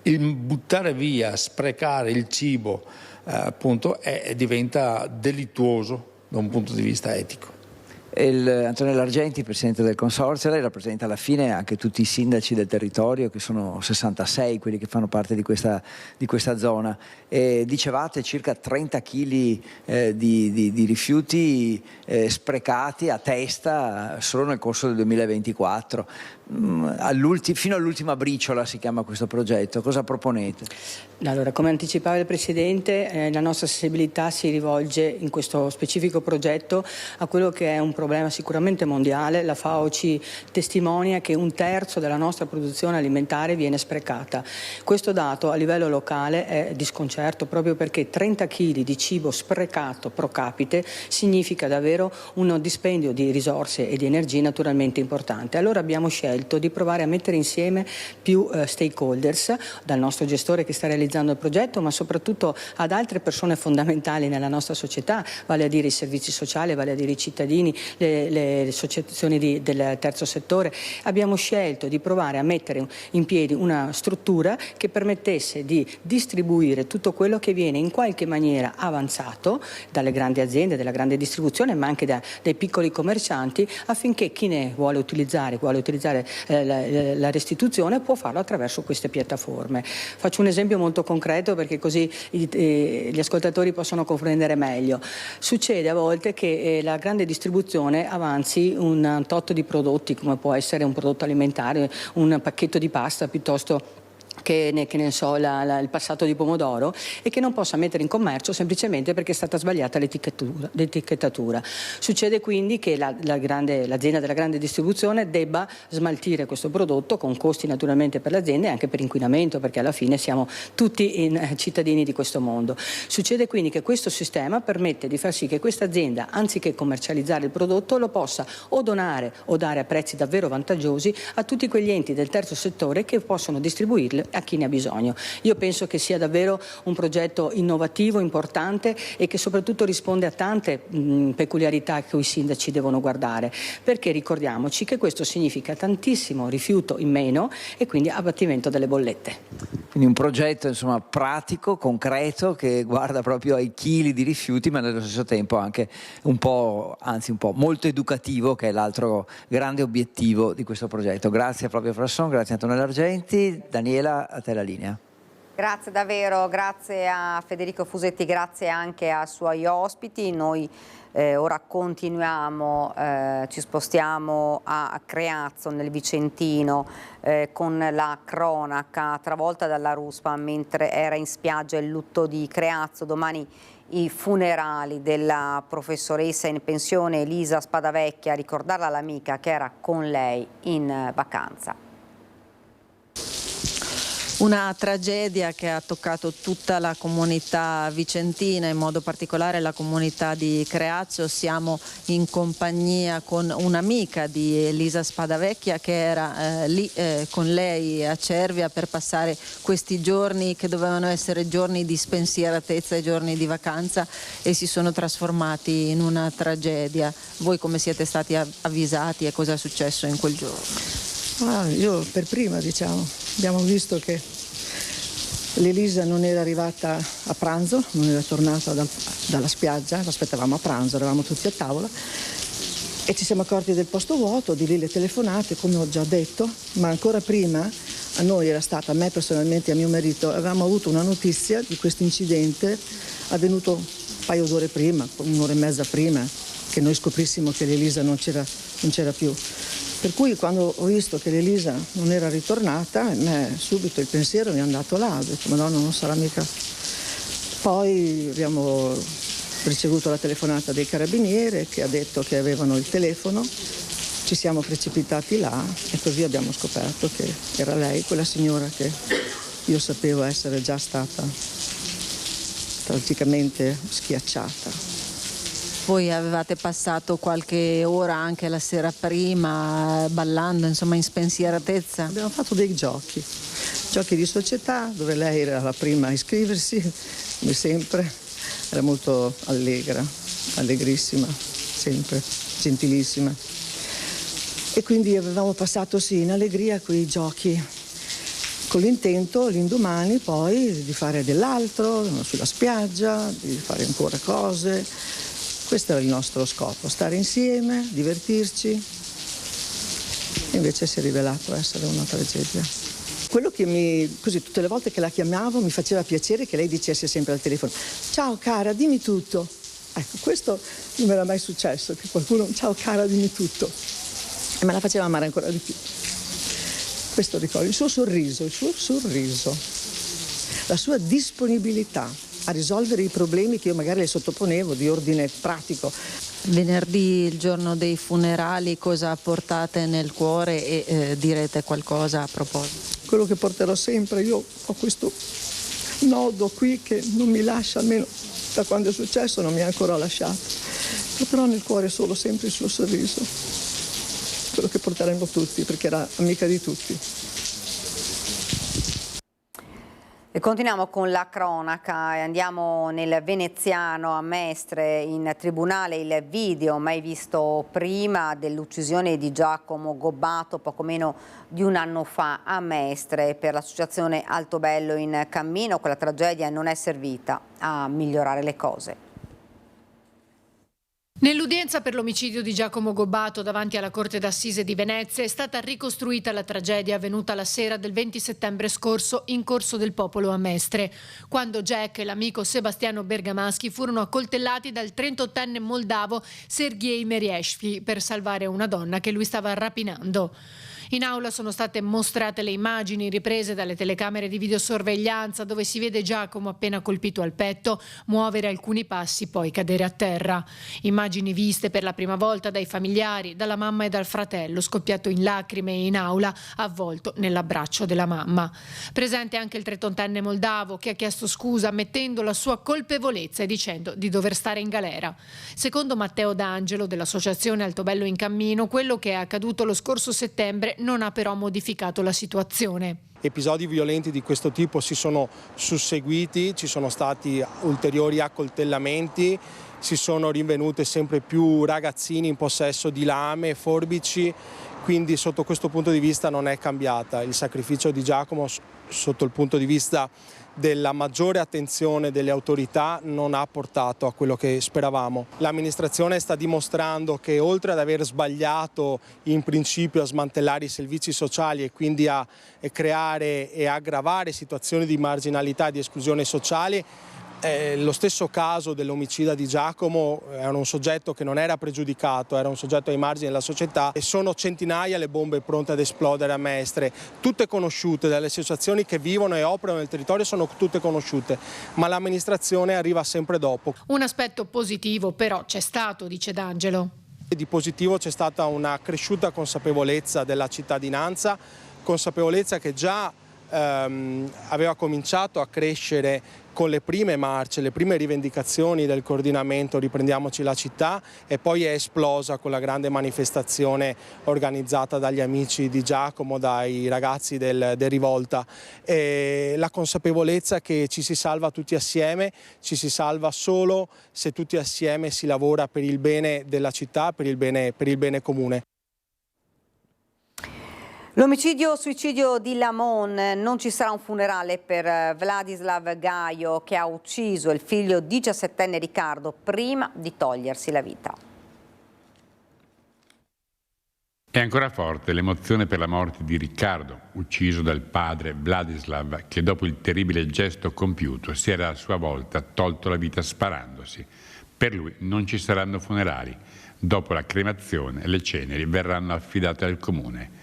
il buttare via, sprecare il cibo appunto diventa delittuoso da un punto di vista etico. Antonella Argenti, Presidente del Consorzio, lei rappresenta alla fine anche tutti i sindaci del territorio, che sono 66 quelli che fanno parte di questa zona. Dicevate circa 30 kg di rifiuti sprecati a testa solo nel corso del 2024. Fino all'ultima briciola si chiama questo progetto. Cosa proponete? Allora, come anticipava il Presidente, la nostra sensibilità si rivolge in questo specifico progetto a quello che è un problema sicuramente mondiale. La FAO ci testimonia che 1/3 della nostra produzione alimentare viene sprecata. Questo dato a livello locale è di sconcerto, proprio perché 30 kg di cibo sprecato pro capite significa davvero un dispendio di risorse e di energie naturalmente importante. Allora abbiamo scelto di provare a mettere insieme più stakeholders, dal nostro gestore che sta realizzando il progetto, ma soprattutto ad altre persone fondamentali nella nostra società, vale a dire i servizi sociali, vale a dire i cittadini, le associazioni del terzo settore. Abbiamo scelto di provare a mettere in piedi una struttura che permettesse di distribuire tutto quello che viene in qualche maniera avanzato dalle grandi aziende, della grande distribuzione, ma anche dai piccoli commercianti, affinché chi ne vuole utilizzare la restituzione può farlo attraverso queste piattaforme. Faccio un esempio molto concreto perché così gli ascoltatori possono comprendere meglio. Succede a volte che la grande distribuzione avanzi un tot di prodotti, come può essere un prodotto alimentare, un pacchetto di pasta piuttosto che ne so, il passato di pomodoro, e che non possa mettere in commercio semplicemente perché è stata sbagliata l'etichettatura. Succede quindi che l'azienda della grande distribuzione debba smaltire questo prodotto con costi naturalmente per l'azienda e anche per inquinamento, perché alla fine siamo tutti cittadini di questo mondo. Succede quindi che questo sistema permette di far sì che questa azienda, anziché commercializzare il prodotto, lo possa o donare o dare a prezzi davvero vantaggiosi a tutti quegli enti del terzo settore che possono distribuirle a chi ne ha bisogno. Io penso che sia davvero un progetto innovativo, importante, e che soprattutto risponde a tante peculiarità che i sindaci devono guardare, perché ricordiamoci che questo significa tantissimo rifiuto in meno e quindi abbattimento delle bollette. Quindi un progetto insomma pratico, concreto, che guarda proprio ai chili di rifiuti, ma nello stesso tempo anche un po' molto educativo, che è l'altro grande obiettivo di questo progetto. Grazie a Flavio Frasson, grazie a Antonella Argenti. Daniela, a te la linea. Grazie davvero, grazie a Federico Fusetti, grazie anche ai suoi ospiti. Noi ora continuiamo, ci spostiamo a Creazzo nel Vicentino con la cronaca travolta dalla ruspa mentre era in spiaggia il lutto di Creazzo. Domani i funerali della professoressa in pensione Elisa Spadavecchia, a ricordarla l'amica che era con lei in vacanza. Una tragedia che ha toccato tutta la comunità vicentina, in modo particolare la comunità di Creazzo. Siamo in compagnia con un'amica di Elisa Spadavecchia che era lì con lei a Cervia per passare questi giorni che dovevano essere giorni di spensieratezza e giorni di vacanza, e si sono trasformati in una tragedia. Voi come siete stati avvisati e cosa è successo in quel giorno? Io per prima, abbiamo visto che l'Elisa non era arrivata a pranzo, non era tornata dalla spiaggia, l'aspettavamo a pranzo, eravamo tutti a tavola e ci siamo accorti del posto vuoto, di lì le telefonate, come ho già detto, ma ancora prima a noi era stata, a me personalmente e a mio marito, avevamo avuto una notizia di questo incidente avvenuto un paio d'ore prima, un'ora e mezza prima, che noi scoprissimo che l'Elisa non c'era più. Per cui quando ho visto che l'Elisa non era ritornata, a me subito il pensiero mi è andato là, ho detto Madonna, non sarà mica. Poi abbiamo ricevuto la telefonata dei carabinieri che ha detto che avevano il telefono, ci siamo precipitati là e così abbiamo scoperto che era lei, quella signora che io sapevo essere già stata tragicamente schiacciata. Voi avevate passato qualche ora anche la sera prima ballando, insomma in spensieratezza? Abbiamo fatto dei giochi di società dove lei era la prima a iscriversi, come sempre, era molto allegra. allegrissima, sempre, gentilissima. E quindi avevamo passato in allegria quei giochi, con l'intento l'indomani poi di fare dell'altro, sulla spiaggia, di fare ancora cose. Questo era il nostro scopo, stare insieme, divertirci. E invece si è rivelato essere una tragedia. Quello che così tutte le volte che la chiamavo mi faceva piacere che lei dicesse sempre al telefono: ciao cara, dimmi tutto. Ecco, questo non mi era mai successo, che qualcuno, ciao cara, dimmi tutto. E me la faceva amare ancora di più. Questo ricordo, il suo sorriso, la sua disponibilità a risolvere i problemi che io magari le sottoponevo di ordine pratico. Venerdì, il giorno dei funerali, cosa portate nel cuore e direte qualcosa a proposito? Quello che porterò sempre, io ho questo nodo qui che non mi lascia, almeno da quando è successo non mi ha ancora lasciato. Porterò nel cuore solo sempre il suo sorriso, quello che porteremo tutti, perché era amica di tutti. E continuiamo con la cronaca e andiamo nel veneziano a Mestre. In tribunale il video mai visto prima dell'uccisione di Giacomo Gobbato poco meno di un anno fa a Mestre. Per l'associazione Altobello in Cammino quella tragedia non è servita a migliorare le cose. Nell'udienza per l'omicidio di Giacomo Gobbato davanti alla Corte d'Assise di Venezia è stata ricostruita la tragedia avvenuta la sera del 20 settembre scorso in Corso del Popolo a Mestre, quando Jack e l'amico Sebastiano Bergamaschi furono accoltellati dal 38enne moldavo Sergej Merieshvili per salvare una donna che lui stava rapinando. In aula sono state mostrate le immagini riprese dalle telecamere di videosorveglianza dove si vede Giacomo appena colpito al petto muovere alcuni passi poi cadere a terra. Immagini viste per la prima volta dai familiari, dalla mamma e dal fratello scoppiato in lacrime in aula avvolto nell'abbraccio della mamma. Presente anche il 38enne moldavo che ha chiesto scusa ammettendo la sua colpevolezza e dicendo di dover stare in galera. Secondo Matteo D'Angelo dell'associazione Altobello in Cammino, quello che è accaduto lo scorso settembre non ha però modificato la situazione. Episodi violenti di questo tipo si sono susseguiti, ci sono stati ulteriori accoltellamenti, si sono rinvenute sempre più ragazzini in possesso di lame e forbici, quindi sotto questo punto di vista non è cambiata. Il sacrificio di Giacomo sotto il punto di vista della maggiore attenzione delle autorità non ha portato a quello che speravamo. L'amministrazione sta dimostrando che oltre ad aver sbagliato in principio a smantellare i servizi sociali e quindi a creare e aggravare situazioni di marginalità e di esclusione sociale, lo stesso caso dell'omicida di Giacomo era un soggetto che non era pregiudicato, era un soggetto ai margini della società e sono centinaia le bombe pronte ad esplodere a Mestre, tutte conosciute dalle associazioni che vivono e operano nel territorio, sono tutte conosciute, ma l'amministrazione arriva sempre dopo. Un aspetto positivo però c'è stato, dice D'Angelo. Di positivo c'è stata una cresciuta consapevolezza della cittadinanza, consapevolezza che già aveva cominciato a crescere con le prime marce, le prime rivendicazioni del coordinamento Riprendiamoci la città e poi è esplosa con la grande manifestazione organizzata dagli amici di Giacomo, dai ragazzi del Rivolta. E la consapevolezza che ci si salva tutti assieme, ci si salva solo se tutti assieme si lavora per il bene della città, per il bene comune. L'omicidio-suicidio di Lamon, non ci sarà un funerale per Vladislav Gaio che ha ucciso il figlio 17enne Riccardo prima di togliersi la vita. È ancora forte l'emozione per la morte di Riccardo, ucciso dal padre Vladislav, che dopo il terribile gesto compiuto si era a sua volta tolto la vita sparandosi. Per lui non ci saranno funerali. Dopo la cremazione le ceneri verranno affidate al comune.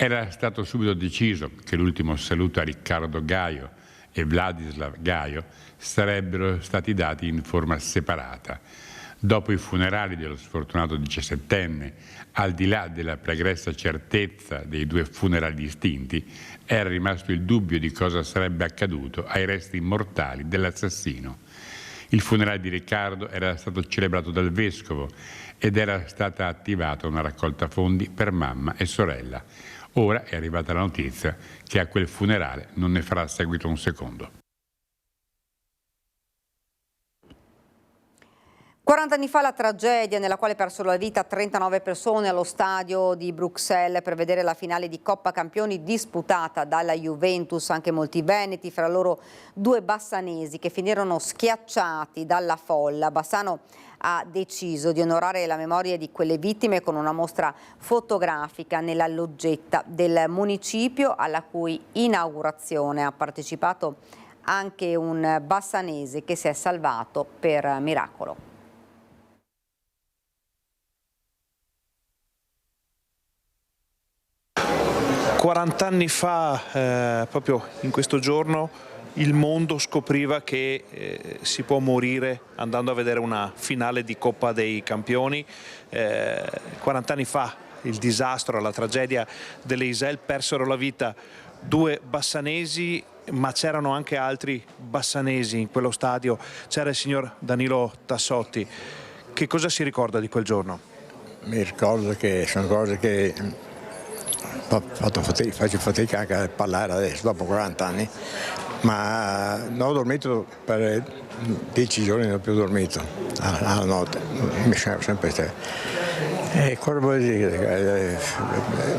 Era stato subito deciso che l'ultimo saluto a Riccardo Gaio e Vladislav Gaio sarebbero stati dati in forma separata. Dopo i funerali dello sfortunato 17enne, al di là della pregressa certezza dei due funerali distinti, era rimasto il dubbio di cosa sarebbe accaduto ai resti mortali dell'assassino. Il funerale di Riccardo era stato celebrato dal vescovo ed era stata attivata una raccolta fondi per mamma e sorella. Ora è arrivata la notizia che a quel funerale non ne farà seguito un secondo. 40 anni fa la tragedia nella quale persero la vita 39 persone allo stadio di Bruxelles per vedere la finale di Coppa Campioni disputata dalla Juventus, anche molti veneti, fra loro 2 bassanesi che finirono schiacciati dalla folla. Bassano ha deciso di onorare la memoria di quelle vittime con una mostra fotografica nella loggetta del municipio, alla cui inaugurazione ha partecipato anche un bassanese che si è salvato per miracolo. Quarant'anni fa, proprio in questo giorno, il mondo scopriva che si può morire andando a vedere una finale di Coppa dei Campioni. 40 anni fa il disastro, la tragedia delle Iselle, persero la vita 2 bassanesi, ma c'erano anche altri bassanesi in quello stadio. C'era il signor Danilo Tassotti. Che cosa si ricorda di quel giorno? Mi ricordo che sono cose che faccio fatica anche a parlare adesso, dopo 40 anni, ma non ho dormito per 10 giorni, non ho più dormito alla notte, mi sono sempre stato. E cosa vuol dire?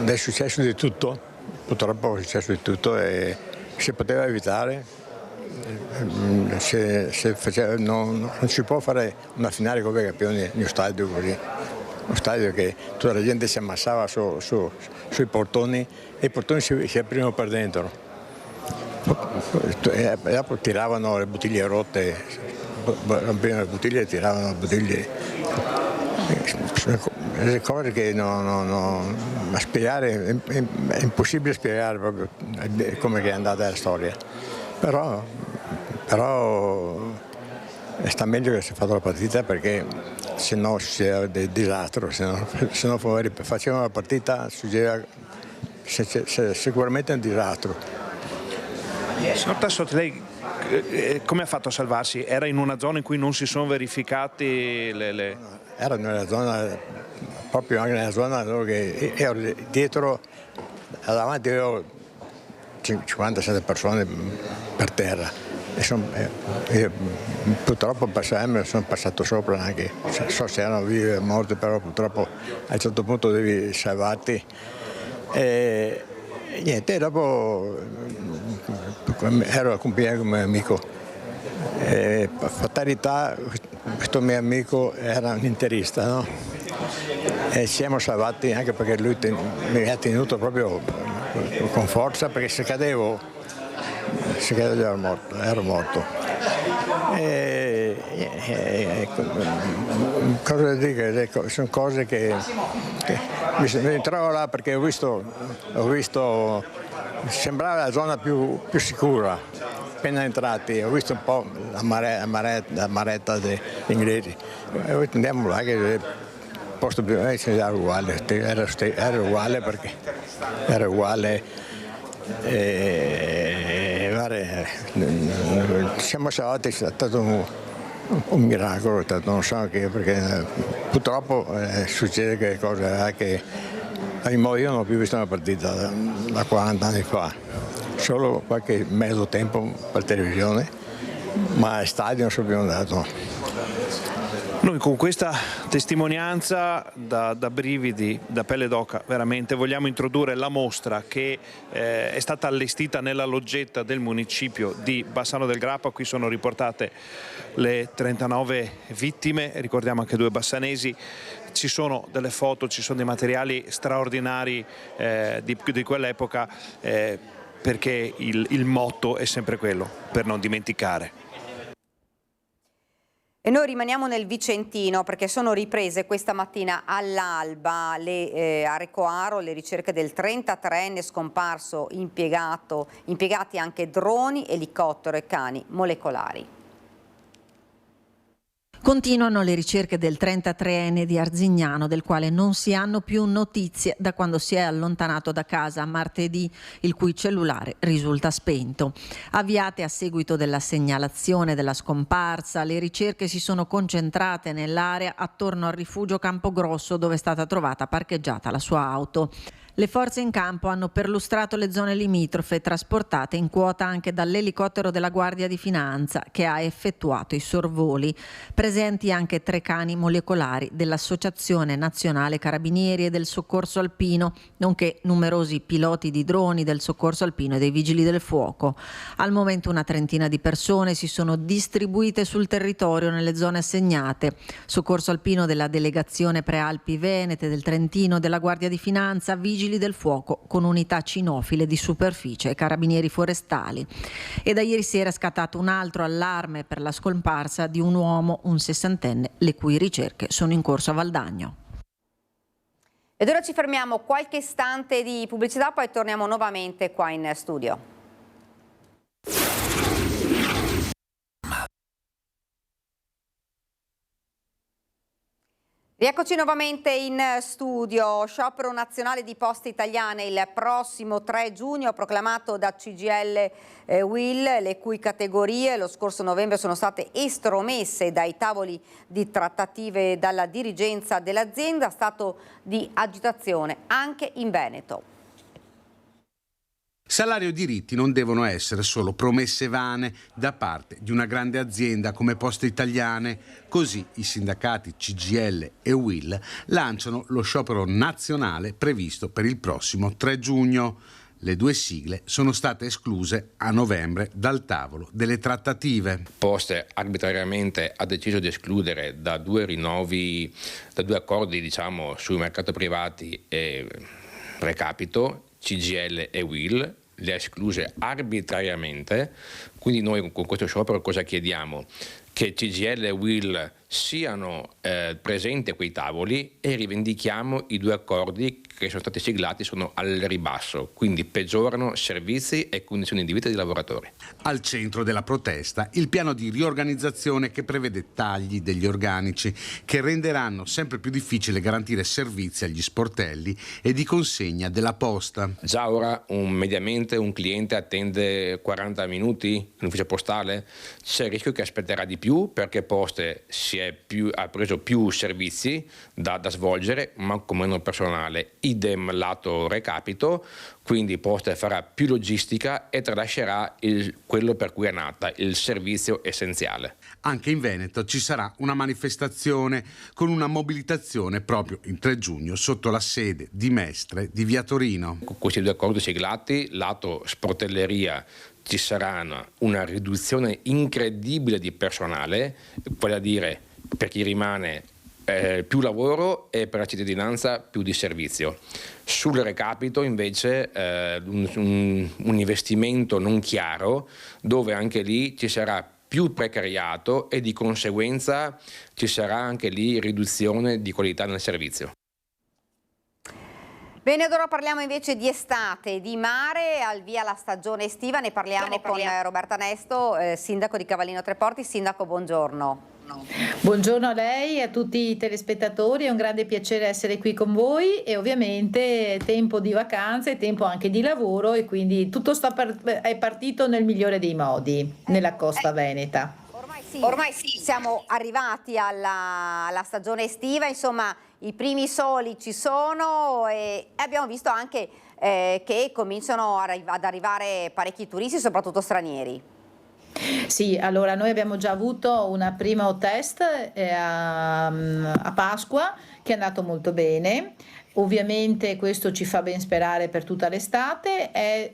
È successo di tutto, purtroppo è successo di tutto e si poteva evitare. Non si può fare una finale come campioni in uno stadio così. Uno stadio che tutta la gente si ammassava sui portoni e i portoni si aprivano per dentro. E dopo tiravano le bottiglie rotte, rompivano le bottiglie e tiravano le bottiglie. Le cose che a spiegare, è impossibile spiegare proprio come è andata la storia. Però sta meglio che si è fatta la partita, perché se no c'era del disastro, se no facevano la partita succedeva sicuramente un disastro. Signor Tassotti, lei come ha fatto a salvarsi? Era in una zona in cui non si sono verificati le... Era nella zona, proprio anche nella zona che ero dietro, davanti avevo 57 persone per terra. Io, purtroppo sono passato sopra anche, so se erano vive o morte, però purtroppo a un certo punto devi salvarti. E niente, dopo ero accompagnato con un mio amico. Per fatalità questo mio amico era un interista, no? E ci siamo salvati anche perché lui mi ha tenuto proprio con forza, perché se cadevo ero morto. Cosa dire? Sono cose che mi trovo là perché ho visto, sembrava la zona più sicura. Appena entrati ho visto un po' la maretta degli inglesi. Andiamo là che il posto più era uguale, era uguale perché era uguale. Siamo salvati, è stato un miracolo, non so che, perché purtroppo succede che cosa che io non ho più visto una partita da 40 anni fa, solo qualche mezzo tempo per televisione, ma al stadio non sono più andato. Noi con questa testimonianza da brividi, da pelle d'oca, veramente vogliamo introdurre la mostra che è stata allestita nella loggetta del municipio di Bassano del Grappa. Qui sono riportate le 39 vittime, ricordiamo anche 2 bassanesi. Ci sono delle foto, ci sono dei materiali straordinari di quell'epoca, perché il motto è sempre quello, per non dimenticare. E noi rimaniamo nel Vicentino perché sono riprese questa mattina all'alba a Recoaro le ricerche del 33enne scomparso, impiegati anche droni, elicottero e cani molecolari. Continuano le ricerche del 33enne di Arzignano, del quale non si hanno più notizie da quando si è allontanato da casa martedì, il cui cellulare risulta spento. Avviate a seguito della segnalazione della scomparsa, le ricerche si sono concentrate nell'area attorno al rifugio Campogrosso, dove è stata trovata parcheggiata la sua auto. Le forze in campo hanno perlustrato le zone limitrofe, trasportate in quota anche dall'elicottero della Guardia di Finanza, che ha effettuato i sorvoli. Presenti anche 3 cani molecolari dell'Associazione Nazionale Carabinieri e del Soccorso Alpino, nonché numerosi piloti di droni del Soccorso Alpino e dei Vigili del Fuoco. Al momento una trentina di persone si sono distribuite sul territorio nelle zone assegnate. Soccorso Alpino della Delegazione Prealpi Venete, del Trentino, della Guardia di Finanza, Vigili del Fuoco con unità cinofile di superficie e carabinieri forestali. E da ieri sera è scattato un altro allarme per la scomparsa di un uomo, un 60enne, le cui ricerche sono in corso a Valdagno. Ed ora ci fermiamo qualche istante di pubblicità, poi torniamo nuovamente qua in studio. Rieccoci nuovamente in studio. Sciopero nazionale di Poste Italiane il prossimo 3 giugno, proclamato da CGIL e UIL, le cui categorie lo scorso novembre sono state estromesse dai tavoli di trattative dalla dirigenza dell'azienda, stato di agitazione anche in Veneto. Salario e diritti non devono essere solo promesse vane da parte di una grande azienda come Poste Italiane. Così i sindacati CGIL e UIL lanciano lo sciopero nazionale previsto per il prossimo 3 giugno. Le 2 sigle sono state escluse a novembre dal tavolo delle trattative. Poste arbitrariamente ha deciso di escludere da 2 rinnovi, da 2 accordi sui mercati privati e recapito, CGIL e UIL, le ha escluse arbitrariamente. Quindi noi con questo sciopero cosa chiediamo? Che CGIL e UIL siano presenti a quei tavoli e rivendichiamo i 2 accordi che sono stati siglati, sono al ribasso, quindi peggiorano servizi e condizioni di vita dei lavoratori. Al centro della protesta il piano di riorganizzazione che prevede tagli degli organici che renderanno sempre più difficile garantire servizi agli sportelli e di consegna della posta. Già ora mediamente un cliente attende 40 minuti in ufficio postale, c'è il rischio che aspetterà di più perché Poste ha preso più servizi da svolgere ma con meno personale. Idem lato recapito, quindi Poste farà più logistica e tralascerà quello per cui è nata, il servizio essenziale. Anche in Veneto ci sarà una manifestazione con una mobilitazione proprio il 3 giugno sotto la sede di Mestre di Via Torino. Con questi 2 accordi siglati, lato sportelleria, ci sarà una riduzione incredibile di personale, vale a dire per chi rimane più lavoro e per la cittadinanza più di servizio. Sul recapito invece un investimento non chiaro dove anche lì ci sarà più precariato e di conseguenza ci sarà anche lì riduzione di qualità nel servizio. Bene, ora parliamo invece di estate, di mare, al via la stagione estiva, ne parliamo con Roberta Nesto, sindaco di Cavallino Treporti. Sindaco, buongiorno. Buongiorno a lei e a tutti i telespettatori, è un grande piacere essere qui con voi e ovviamente tempo di vacanze, tempo anche di lavoro e quindi tutto è partito nel migliore dei modi nella costa veneta. Ormai sì, siamo arrivati alla stagione estiva, insomma i primi soli ci sono e abbiamo visto anche che cominciano ad arrivare parecchi turisti, soprattutto stranieri. Sì, allora noi abbiamo già avuto un primo test a Pasqua che è andato molto bene. Ovviamente questo ci fa ben sperare per tutta l'estate,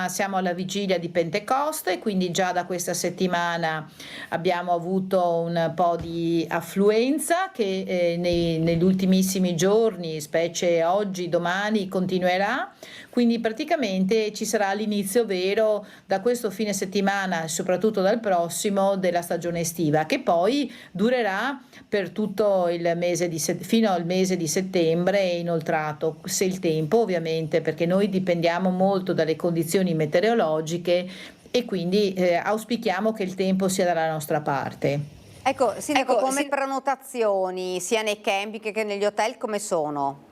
siamo alla vigilia di Pentecoste, quindi già da questa settimana abbiamo avuto un po' di affluenza che negli ultimissimi giorni, specie oggi, domani, continuerà, quindi praticamente ci sarà l'inizio vero da questo fine settimana e soprattutto dal prossimo della stagione estiva, che poi durerà per tutto il mese fino al mese di settembre e inoltrato, se il tempo ovviamente, perché noi dipendiamo molto dalle condizioni meteorologiche e quindi auspichiamo che il tempo sia dalla nostra parte. Ecco, Sindaco, come prenotazioni sia nei camping che negli hotel come sono?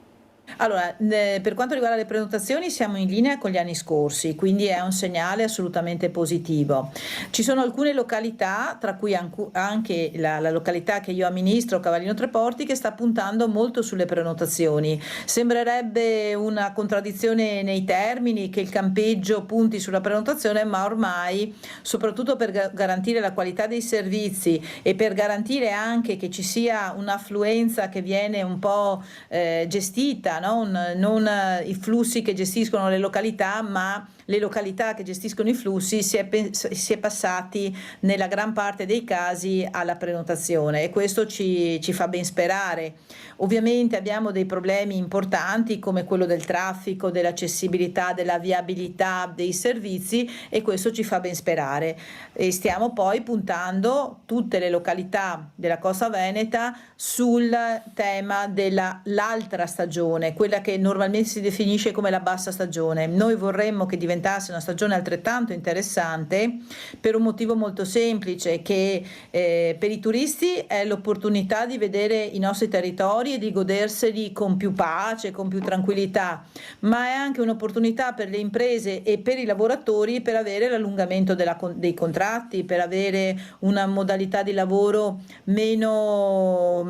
Allora, per quanto riguarda le prenotazioni siamo in linea con gli anni scorsi, quindi è un segnale assolutamente positivo. Ci sono alcune località, tra cui anche la località che io amministro, Cavallino Treporti, che sta puntando molto sulle prenotazioni. Sembrerebbe una contraddizione nei termini che il campeggio punti sulla prenotazione, ma ormai, soprattutto per garantire la qualità dei servizi e per garantire anche che ci sia un'affluenza che viene un po' gestita, non i flussi che gestiscono le località, ma le località che gestiscono i flussi, si è passati nella gran parte dei casi alla prenotazione, e questo ci fa ben sperare. Ovviamente abbiamo dei problemi importanti come quello del traffico, dell'accessibilità, della viabilità dei servizi, e questo ci fa ben sperare. E stiamo poi puntando tutte le località della Costa Veneta sul tema dell'altra stagione, quella che normalmente si definisce come la bassa stagione. Noi vorremmo che diventasse una stagione altrettanto interessante, per un motivo molto semplice, che per i turisti è l'opportunità di vedere i nostri territori e di goderseli con più pace, con più tranquillità, ma è anche un'opportunità per le imprese e per i lavoratori per avere l'allungamento dei contratti, per avere una modalità di lavoro meno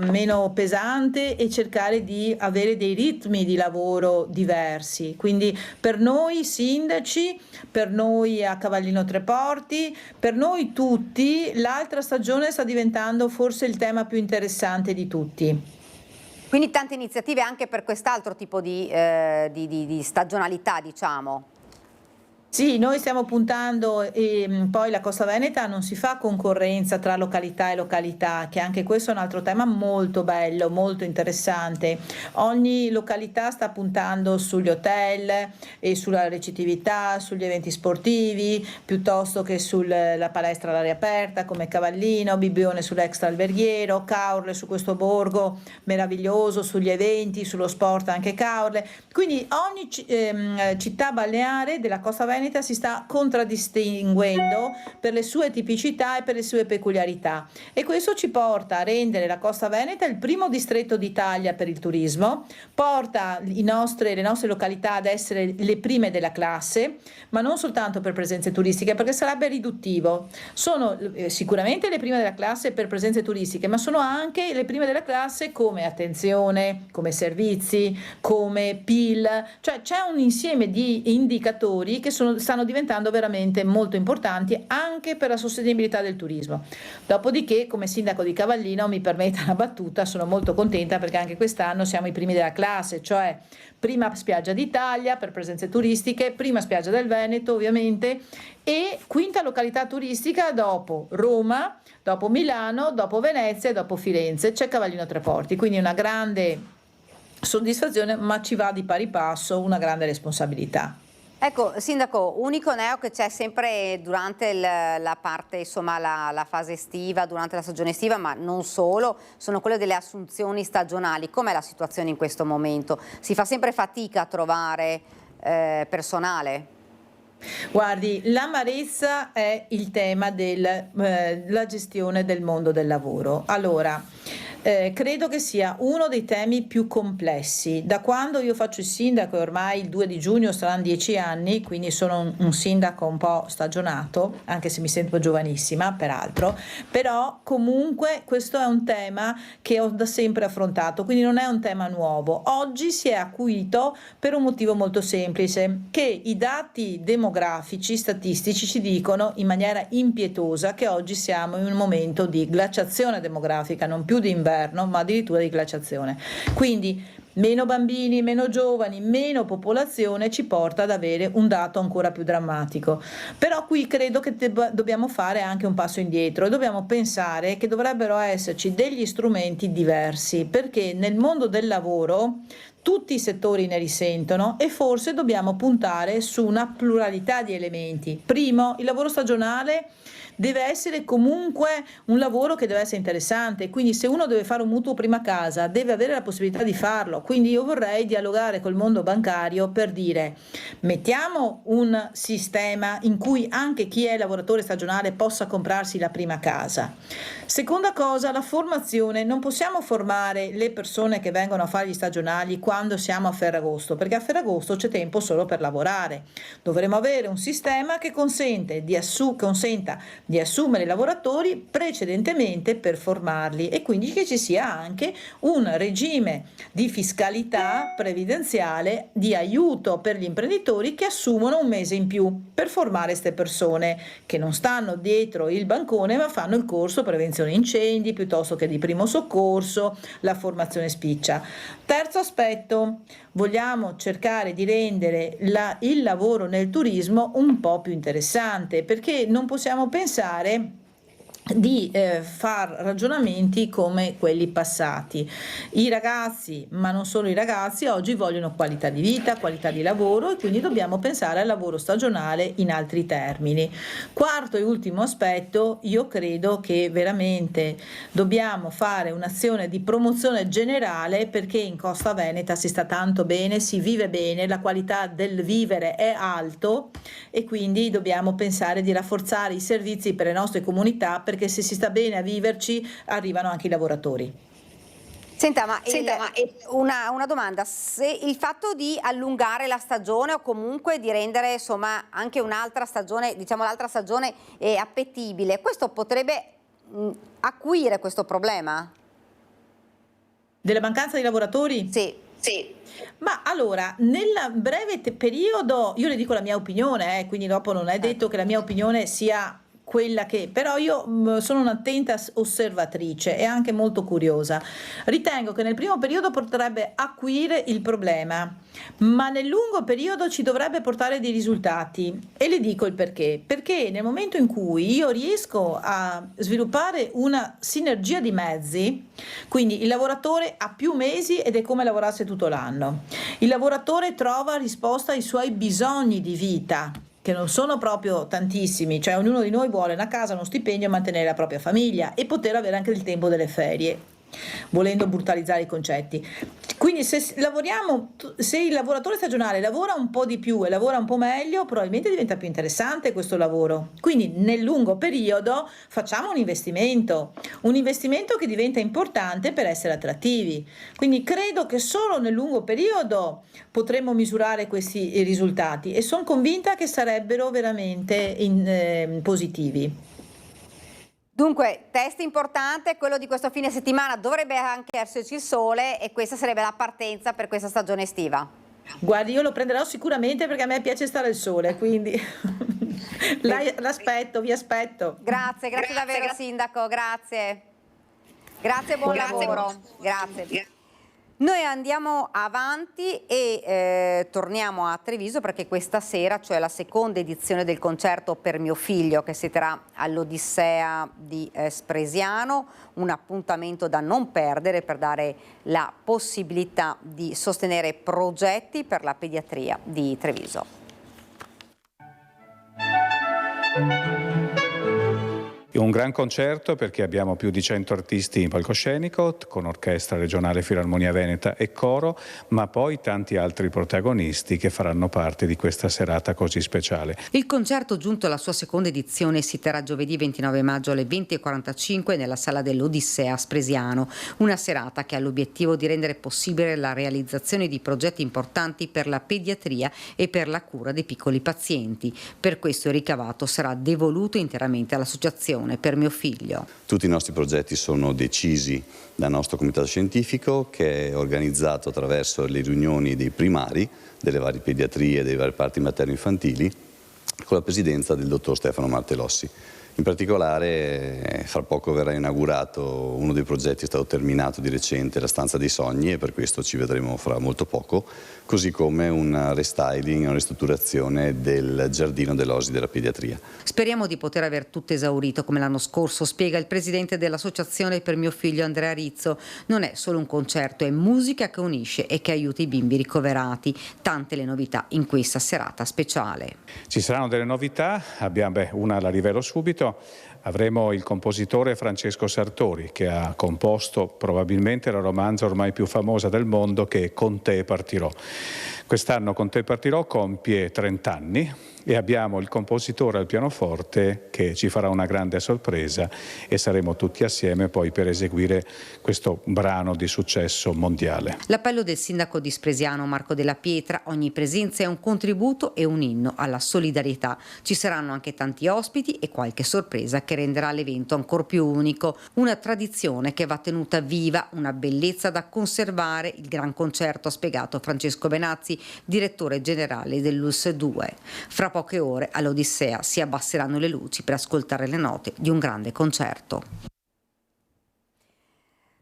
pesante e cercare di avere dei ritmi di lavoro diversi. Quindi per noi sindaci, per noi a Cavallino Treporti, per noi tutti, l'altra stagione sta diventando forse il tema più interessante di tutti. Quindi tante iniziative anche per quest'altro tipo di stagionalità, diciamo. Sì, noi stiamo puntando, e poi la Costa Veneta non si fa concorrenza tra località e località, che anche questo è un altro tema molto bello, molto interessante. Ogni località sta puntando sugli hotel e sulla recettività, sugli eventi sportivi, piuttosto che sulla palestra all'aria aperta come Cavallino, Bibbione sull'extra alberghiero, Caorle su questo borgo meraviglioso, sugli eventi, sullo sport anche Caorle. Quindi ogni città balneare della Costa Veneta si sta contraddistinguendo per le sue tipicità e per le sue peculiarità, e questo ci porta a rendere la Costa Veneta il primo distretto d'Italia per il turismo, porta le nostre località ad essere le prime della classe, ma non soltanto per presenze turistiche, perché sarebbe riduttivo. Sono sicuramente le prime della classe per presenze turistiche, ma sono anche le prime della classe come attenzione, come servizi, come PIL, cioè c'è un insieme di indicatori che stanno diventando veramente molto importanti anche per la sostenibilità del turismo. Dopodiché, come sindaco di Cavallino, mi permetta una battuta, sono molto contenta perché anche quest'anno siamo i primi della classe, cioè prima spiaggia d'Italia per presenze turistiche, prima spiaggia del Veneto ovviamente, e quinta località turistica dopo Roma, dopo Milano, dopo Venezia e dopo Firenze c'è Cavallino Treporti, quindi una grande soddisfazione, ma ci va di pari passo una grande responsabilità. Ecco, Sindaco, unico neo che c'è sempre durante la parte, insomma, la fase estiva, durante la stagione estiva, ma non solo, sono quelle delle assunzioni stagionali. Com'è la situazione in questo momento? Si fa sempre fatica a trovare personale? Guardi, l'amarezza è il tema della gestione del mondo del lavoro. Allora, credo che sia uno dei temi più complessi. Da quando io faccio il sindaco, e ormai il 2 di giugno saranno 10 anni, quindi sono un sindaco un po' stagionato, anche se mi sento giovanissima peraltro, però comunque questo è un tema che ho da sempre affrontato, quindi non è un tema nuovo. Oggi si è acuito per un motivo molto semplice, che i dati demografici, statistici ci dicono in maniera impietosa che oggi siamo in un momento di glaciazione demografica, non più di inverno, ma addirittura di glaciazione. Quindi meno bambini, meno giovani, meno popolazione ci porta ad avere un dato ancora più drammatico. Però qui credo che dobbiamo fare anche un passo indietro e dobbiamo pensare che dovrebbero esserci degli strumenti diversi, perché nel mondo del lavoro tutti i settori ne risentono e forse dobbiamo puntare su una pluralità di elementi. Primo, il lavoro stagionale deve essere comunque un lavoro che deve essere interessante, quindi se uno deve fare un mutuo prima casa deve avere la possibilità di farlo, quindi io vorrei dialogare col mondo bancario per dire: mettiamo un sistema in cui anche chi è lavoratore stagionale possa comprarsi la prima casa. Seconda cosa, la formazione. Non possiamo formare le persone che vengono a fare gli stagionali quando siamo a Ferragosto, perché a Ferragosto c'è tempo solo per lavorare. Dovremo avere un sistema che consenta di assumere i lavoratori precedentemente per formarli, e quindi che ci sia anche un regime di fiscalità previdenziale di aiuto per gli imprenditori che assumono un mese in più per formare queste persone che non stanno dietro il bancone ma fanno il corso prevenzione incendi piuttosto che di primo soccorso, la formazione spiccia. Terzo aspetto, vogliamo cercare di rendere il lavoro nel turismo un po' più interessante, perché non possiamo pensare di far ragionamenti come quelli passati. I ragazzi, ma non solo i ragazzi, oggi vogliono qualità di vita, qualità di lavoro, e quindi dobbiamo pensare al lavoro stagionale in altri termini. Quarto e ultimo aspetto, io credo che veramente dobbiamo fare un'azione di promozione generale, perché in Costa Veneta si sta tanto bene, si vive bene, la qualità del vivere è alto, e quindi dobbiamo pensare di rafforzare i servizi per le nostre comunità, perché se si sta bene a viverci arrivano anche i lavoratori. Una domanda: se il fatto di allungare la stagione o comunque di rendere insomma anche un'altra stagione, diciamo l'altra stagione appetibile, questo potrebbe acuire questo problema? Della mancanza di lavoratori? Sì. Ma allora, nel breve periodo, io le dico la mia opinione, quindi dopo non è detto che la mia opinione sia quella che, però io sono un'attenta osservatrice e anche molto curiosa. Ritengo che nel primo periodo potrebbe acuire il problema, ma nel lungo periodo ci dovrebbe portare dei risultati, e le dico il perché. Perché nel momento in cui io riesco a sviluppare una sinergia di mezzi, quindi il lavoratore ha più mesi ed è come lavorasse tutto l'anno, il lavoratore trova risposta ai suoi bisogni di vita, che non sono proprio tantissimi, cioè ognuno di noi vuole una casa, uno stipendio e mantenere la propria famiglia e poter avere anche il tempo delle ferie, volendo brutalizzare i concetti. Quindi se il lavoratore stagionale lavora un po' di più e lavora un po' meglio, probabilmente diventa più interessante questo lavoro. Quindi nel lungo periodo facciamo un investimento che diventa importante per essere attrattivi. Quindi credo che solo nel lungo periodo potremo misurare questi risultati, e sono convinta che sarebbero veramente positivi. Dunque, test importante, quello di questo fine settimana, dovrebbe anche esserci il sole, e questa sarebbe la partenza per questa stagione estiva. Guardi, io lo prenderò sicuramente, perché a me piace stare al sole, quindi vi aspetto. Grazie davvero Sindaco, grazie. Grazie, buon lavoro. Grazie. Noi andiamo avanti e torniamo a Treviso, perché questa sera, cioè la seconda edizione del concerto per mio figlio, che si terrà all'Odissea di Spresiano, un appuntamento da non perdere per dare la possibilità di sostenere progetti per la pediatria di Treviso. Un gran concerto, perché abbiamo più di 100 artisti in palcoscenico, con Orchestra Regionale Filarmonia Veneta e coro, ma poi tanti altri protagonisti che faranno parte di questa serata così speciale. Il concerto, giunto alla sua seconda edizione, si terrà giovedì 29 maggio alle 20:45 nella sala dell'Odissea a Spresiano, una serata che ha l'obiettivo di rendere possibile la realizzazione di progetti importanti per la pediatria e per la cura dei piccoli pazienti. Per questo il ricavato sarà devoluto interamente all'associazione per mio figlio. Tutti i nostri progetti sono decisi dal nostro comitato scientifico, che è organizzato attraverso le riunioni dei primari delle varie pediatrie e dei vari reparti materno-infantili, con la presidenza del dottor Stefano Martellossi. In particolare, fra poco verrà inaugurato uno dei progetti, è stato terminato di recente, la Stanza dei Sogni, e per questo ci vedremo fra molto poco, così come un restyling, una ristrutturazione del giardino dell'Osi della pediatria. Speriamo di poter aver tutto esaurito come l'anno scorso, spiega il presidente dell'associazione per mio figlio Andrea Rizzo. Non è solo un concerto, è musica che unisce e che aiuta i bimbi ricoverati. Tante le novità in questa serata speciale. Ci saranno delle novità, una la rivelo subito. Avremo il compositore Francesco Sartori, che ha composto probabilmente la romanza ormai più famosa del mondo, che è Con te partirò. Quest'anno Con te partirò compie 30 anni e abbiamo il compositore al pianoforte che ci farà una grande sorpresa e saremo tutti assieme poi per eseguire questo brano di successo mondiale. L'appello del sindaco di Spresiano Marco Della Pietra: ogni presenza è un contributo e un inno alla solidarietà. Ci saranno anche tanti ospiti e qualche sorpresa che renderà l'evento ancor più unico. Una tradizione che va tenuta viva, una bellezza da conservare. Il gran concerto, ha spiegato Francesco Benazzi, direttore generale dell'ULSS 2. Fra poche ore all'Odissea si abbasseranno le luci per ascoltare le note di un grande concerto.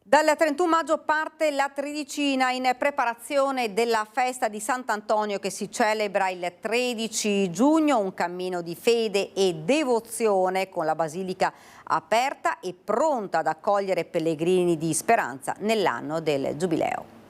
Dal 31 maggio parte la Tredicina in preparazione della festa di Sant'Antonio che si celebra il 13 giugno, un cammino di fede e devozione con la basilica aperta e pronta ad accogliere pellegrini di speranza nell'anno del Giubileo.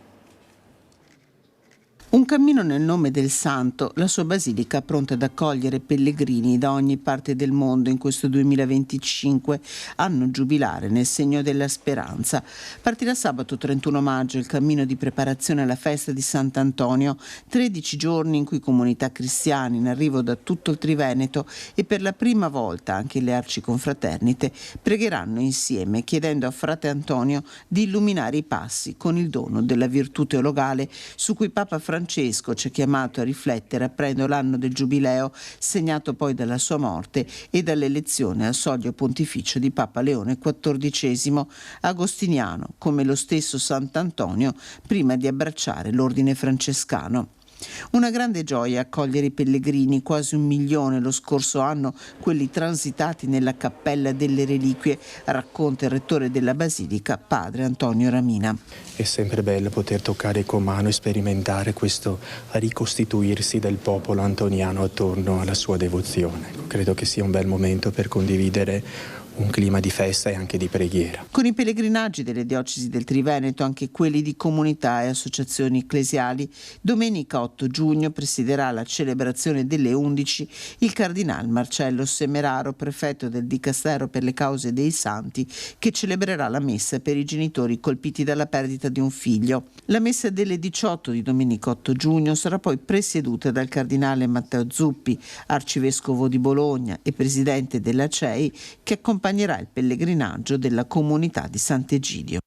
Un cammino nel nome del santo, la sua basilica pronta ad accogliere pellegrini da ogni parte del mondo in questo 2025, anno giubilare nel segno della speranza. Partirà sabato 31 maggio il cammino di preparazione alla festa di Sant'Antonio, 13 giorni in cui comunità cristiane in arrivo da tutto il Triveneto e per la prima volta anche le arciconfraternite pregheranno insieme chiedendo a frate Antonio di illuminare i passi con il dono della virtù teologale su cui Papa Francesco ci ha chiamato a riflettere aprendo l'anno del Giubileo, segnato poi dalla sua morte e dall'elezione al soglio pontificio di Papa Leone XIV, agostiniano come lo stesso Sant'Antonio prima di abbracciare l'ordine francescano. Una grande gioia accogliere i pellegrini, quasi 1 milione lo scorso anno, quelli transitati nella Cappella delle Reliquie, racconta il rettore della Basilica, padre Antonio Ramina. È sempre bello poter toccare con mano e sperimentare questo ricostituirsi del popolo antoniano attorno alla sua devozione. Credo che sia un bel momento per condividere un clima di festa e anche di preghiera. Con i pellegrinaggi delle diocesi del Triveneto, anche quelli di comunità e associazioni ecclesiali, domenica 8 giugno presiderà la celebrazione delle 11 il cardinal Marcello Semeraro, prefetto del Dicastero per le cause dei santi, che celebrerà la messa per i genitori colpiti dalla perdita di un figlio. La messa delle 18 di domenica 8 giugno sarà poi presieduta dal cardinale Matteo Zuppi, arcivescovo di Bologna e presidente della CEI, che accompagnerà il pellegrinaggio della comunità di Sant'Egidio.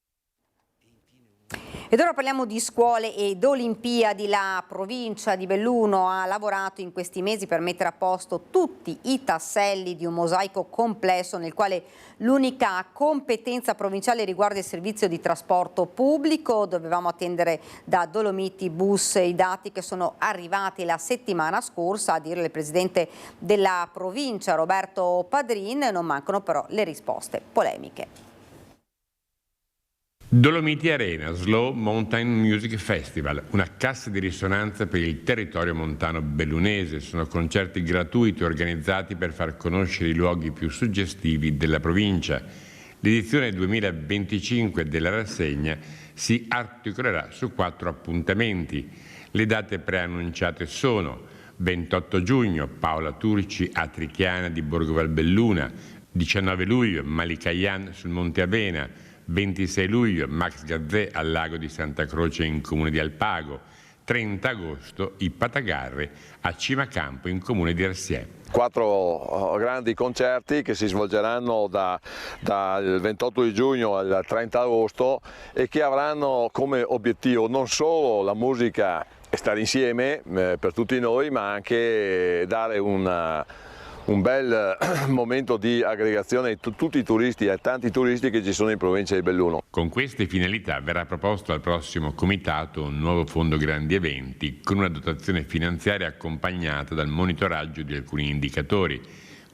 Ed ora parliamo di scuole ed Olimpiadi. La provincia di Belluno ha lavorato in questi mesi per mettere a posto tutti i tasselli di un mosaico complesso nel quale l'unica competenza provinciale riguarda il servizio di trasporto pubblico. Dovevamo attendere da Dolomiti Bus i dati che sono arrivati la settimana scorsa, a dire il presidente della provincia Roberto Padrin. Non mancano però le risposte polemiche. Dolomiti Arena, Slow Mountain Music Festival, una cassa di risonanza per il territorio montano bellunese. Sono concerti gratuiti organizzati per far conoscere i luoghi più suggestivi della provincia. L'edizione 2025 della rassegna si articolerà su 4 appuntamenti. Le date preannunciate sono 28 giugno Paola Turci a Trichiana di Borgo Valbelluna, 19 luglio Malikayan sul Monte Avena, 26 luglio Max Gazzè al lago di Santa Croce in comune di Alpago, 30 agosto i Patagarre a Cimacampo in comune di Arsiè. 4 grandi concerti che si svolgeranno dal 28 di giugno al 30 agosto e che avranno come obiettivo non solo la musica e stare insieme per tutti noi, ma anche dare un bel momento di aggregazione a tutti i turisti e tanti turisti che ci sono in provincia di Belluno. Con queste finalità verrà proposto al prossimo comitato un nuovo fondo grandi eventi con una dotazione finanziaria accompagnata dal monitoraggio di alcuni indicatori,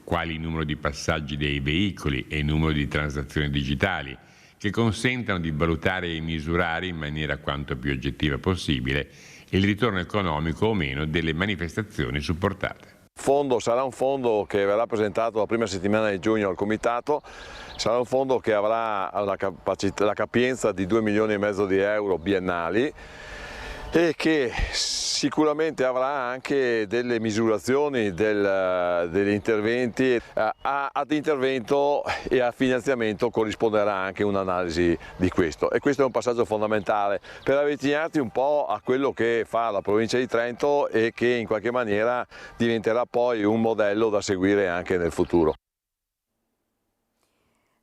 quali il numero di passaggi dei veicoli e il numero di transazioni digitali, che consentano di valutare e misurare in maniera quanto più oggettiva possibile il ritorno economico o meno delle manifestazioni supportate. Sarà un fondo che verrà presentato la prima settimana di giugno al Comitato, sarà un fondo che avrà la capienza di 2,5 milioni di euro biennali e che sicuramente avrà anche delle misurazioni degli interventi. Ad intervento e a finanziamento corrisponderà anche un'analisi di questo, e questo è un passaggio fondamentale per avvicinarti un po' a quello che fa la provincia di Trento e che in qualche maniera diventerà poi un modello da seguire anche nel futuro.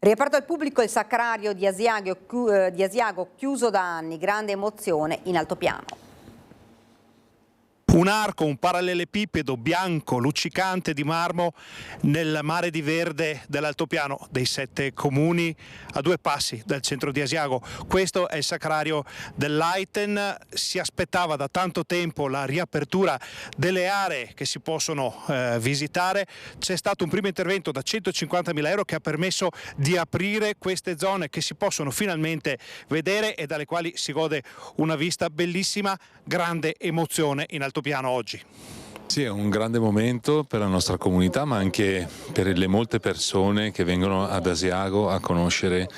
Riaperto al pubblico il Sacrario di Asiago, chiuso da anni, grande emozione in altopiano. Un arco, un parallelepipedo bianco, luccicante di marmo nel mare di verde dell'altopiano dei 7 comuni a 2 passi dal centro di Asiago. Questo è il Sacrario dell'Aiten. Si aspettava da tanto tempo la riapertura delle aree che si possono visitare. C'è stato un primo intervento da 150.000 euro che ha permesso di aprire queste zone che si possono finalmente vedere e dalle quali si gode una vista bellissima. Grande emozione in altopiano oggi. Sì, è un grande momento per la nostra comunità, ma anche per le molte persone che vengono ad Asiago a conoscere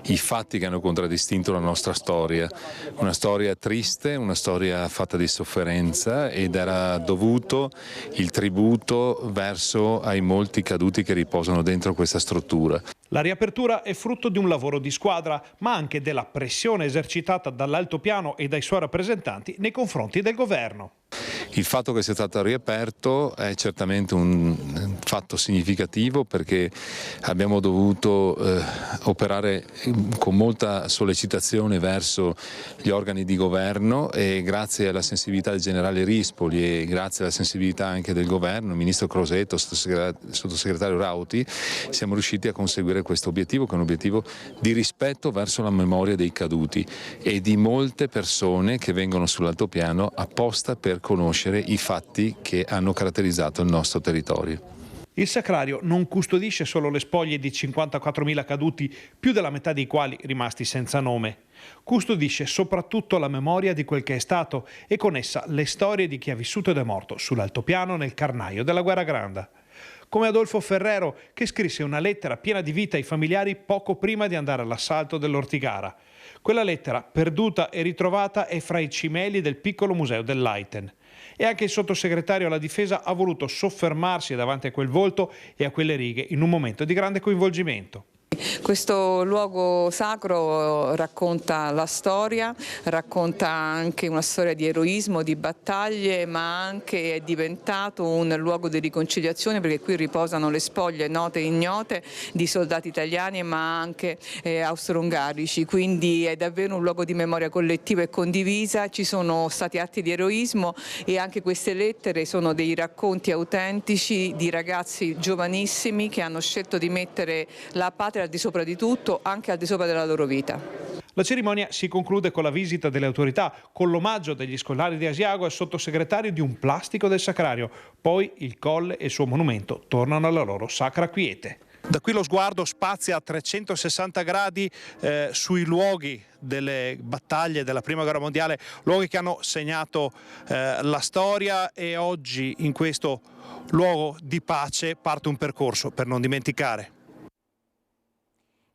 i fatti che hanno contraddistinto la nostra storia. Una storia triste, una storia fatta di sofferenza, ed era dovuto il tributo verso ai molti caduti che riposano dentro questa struttura. La riapertura è frutto di un lavoro di squadra, ma anche della pressione esercitata dall'altopiano e dai suoi rappresentanti nei confronti del governo. Il fatto che sia stato riaperto è certamente un fatto significativo, perché abbiamo dovuto operare con molta sollecitazione verso gli organi di governo, e grazie alla sensibilità del generale Rispoli e grazie alla sensibilità anche del governo, il ministro Crosetto, sottosegretario Rauti, siamo riusciti a conseguire questo obiettivo, che è un obiettivo di rispetto verso la memoria dei caduti e di molte persone che vengono sull'altopiano apposta per conoscere i fatti che hanno caratterizzato il nostro territorio. Il Sacrario non custodisce solo le spoglie di 54.000 caduti, più della metà dei quali rimasti senza nome. Custodisce soprattutto la memoria di quel che è stato e con essa le storie di chi ha vissuto ed è morto sull'altopiano nel carnaio della Guerra Grande. Come Adolfo Ferrero, che scrisse una lettera piena di vita ai familiari poco prima di andare all'assalto dell'Ortigara. Quella lettera, perduta e ritrovata, è fra i cimeli del piccolo museo dell'Aiten. E anche il sottosegretario alla difesa ha voluto soffermarsi davanti a quel volto e a quelle righe in un momento di grande coinvolgimento. Questo luogo sacro racconta la storia, racconta anche una storia di eroismo, di battaglie, ma anche è diventato un luogo di riconciliazione, perché qui riposano le spoglie note e ignote di soldati italiani ma anche austro-ungarici, quindi è davvero un luogo di memoria collettiva e condivisa. Ci sono stati atti di eroismo e anche queste lettere sono dei racconti autentici di ragazzi giovanissimi che hanno scelto di mettere la patria al di sopra di tutto, anche al di sopra della loro vita. La cerimonia si conclude con la visita delle autorità, con l'omaggio degli scolari di Asiago al sottosegretario di un plastico del Sacrario. Poi il colle e il suo monumento tornano alla loro sacra quiete. Da qui lo sguardo spazia a 360 gradi sui luoghi delle battaglie della Prima Guerra Mondiale, luoghi che hanno segnato la storia, e oggi in questo luogo di pace parte un percorso per non dimenticare.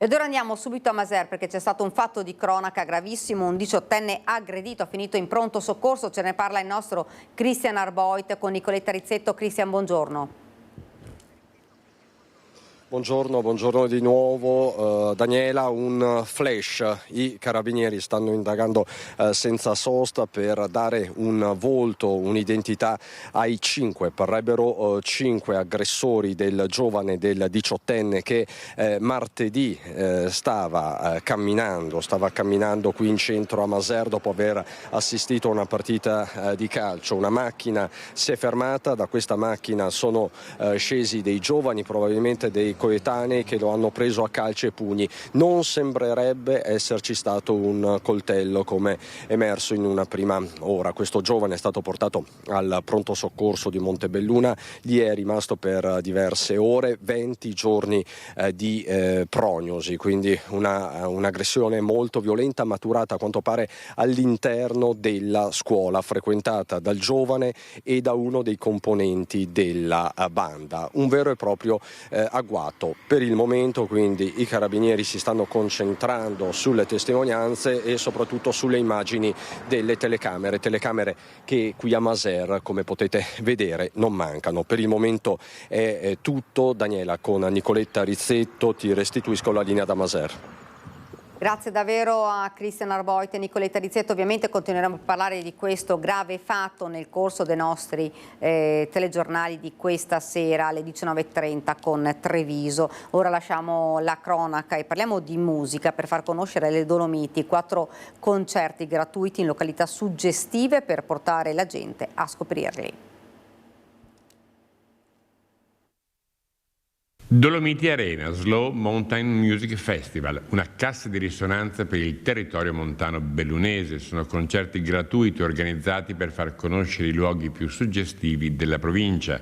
Ed ora andiamo subito a Maser, perché c'è stato un fatto di cronaca gravissimo, un 18enne aggredito, ha finito in pronto soccorso. Ce ne parla il nostro Christian Arboit con Nicoletta Rizzetto. Christian, buongiorno. Buongiorno di nuovo. Daniela, un flash. I carabinieri stanno indagando senza sosta per dare un volto, un'identità ai 5, parrebbero 5 aggressori del giovane, del 18enne che martedì stava camminando qui in centro a Maser dopo aver assistito a una partita di calcio. Una macchina si è fermata, da questa macchina sono scesi dei giovani, probabilmente dei coetanei, che lo hanno preso a calci e pugni. Non sembrerebbe esserci stato un coltello come emerso in una prima ora. Questo giovane è stato portato al pronto soccorso di Montebelluna, gli è rimasto per diverse ore, 20 giorni di prognosi, quindi un'aggressione molto violenta maturata a quanto pare all'interno della scuola frequentata dal giovane e da uno dei componenti della banda. Un vero e proprio agguato. fatto. Per il momento quindi i carabinieri si stanno concentrando sulle testimonianze e soprattutto sulle immagini delle telecamere che qui a Maser, come potete vedere, non mancano. Per il momento è tutto. Daniela, con Nicoletta Rizzetto ti restituisco la linea da Maser. Grazie davvero a Cristian Arboit e Nicoletta Rizzetto. Ovviamente continueremo a parlare di questo grave fatto nel corso dei nostri telegiornali di questa sera alle 19:30 con Treviso. Ora lasciamo la cronaca e parliamo di musica per far conoscere le Dolomiti, 4 concerti gratuiti in località suggestive per portare la gente a scoprirli. Dolomiti Arena, Slow Mountain Music Festival, una cassa di risonanza per il territorio montano bellunese. Sono concerti gratuiti organizzati per far conoscere i luoghi più suggestivi della provincia.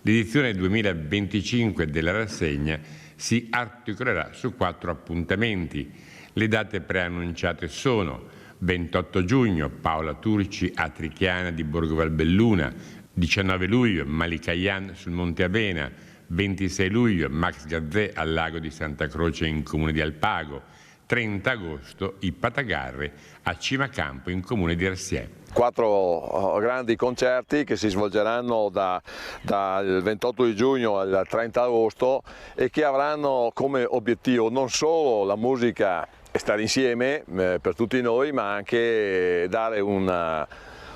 L'edizione 2025 della rassegna si articolerà su 4 appuntamenti. Le date preannunciate sono 28 giugno Paola Turci a Trichiana di Borgo Valbelluna, 19 luglio Malikayan sul Monte Avena, 26 luglio Max Gazzè al lago di Santa Croce in comune di Alpago, 30 agosto i Patagarre a Cimacampo in comune di Arsiè. 4 grandi concerti che si svolgeranno dal 28 di giugno al 30 agosto e che avranno come obiettivo non solo la musica e stare insieme per tutti noi, ma anche dare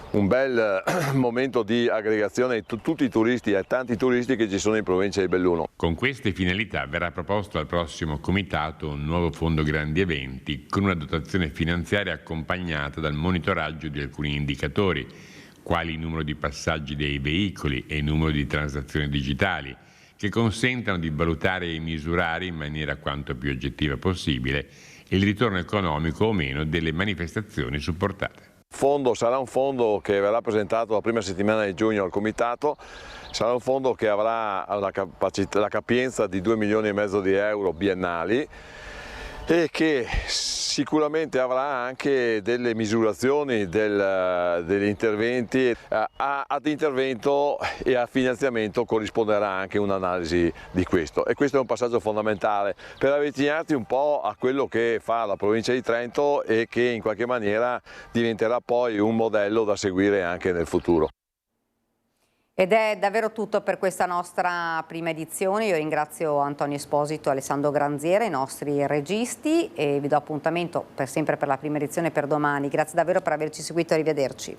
un bel momento di aggregazione di tutti i turisti e tanti turisti che ci sono in provincia di Belluno. Con queste finalità verrà proposto al prossimo comitato un nuovo fondo grandi eventi con una dotazione finanziaria accompagnata dal monitoraggio di alcuni indicatori, quali il numero di passaggi dei veicoli e il numero di transazioni digitali, che consentano di valutare e misurare in maniera quanto più oggettiva possibile il ritorno economico o meno delle manifestazioni supportate. Sarà un fondo che verrà presentato la prima settimana di giugno al Comitato, sarà un fondo che avrà la capienza di 2,5 milioni di euro biennali e che sicuramente avrà anche delle misurazioni degli interventi. Ad intervento e a finanziamento corrisponderà anche un'analisi di questo, e questo è un passaggio fondamentale per avvicinarti un po' a quello che fa la provincia di Trento e che in qualche maniera diventerà poi un modello da seguire anche nel futuro. Ed è davvero tutto per questa nostra prima edizione. Io ringrazio Antonio Esposito e Alessandro Granziera, i nostri registi, e vi do appuntamento sempre per la prima edizione per domani. Grazie davvero per averci seguito, arrivederci.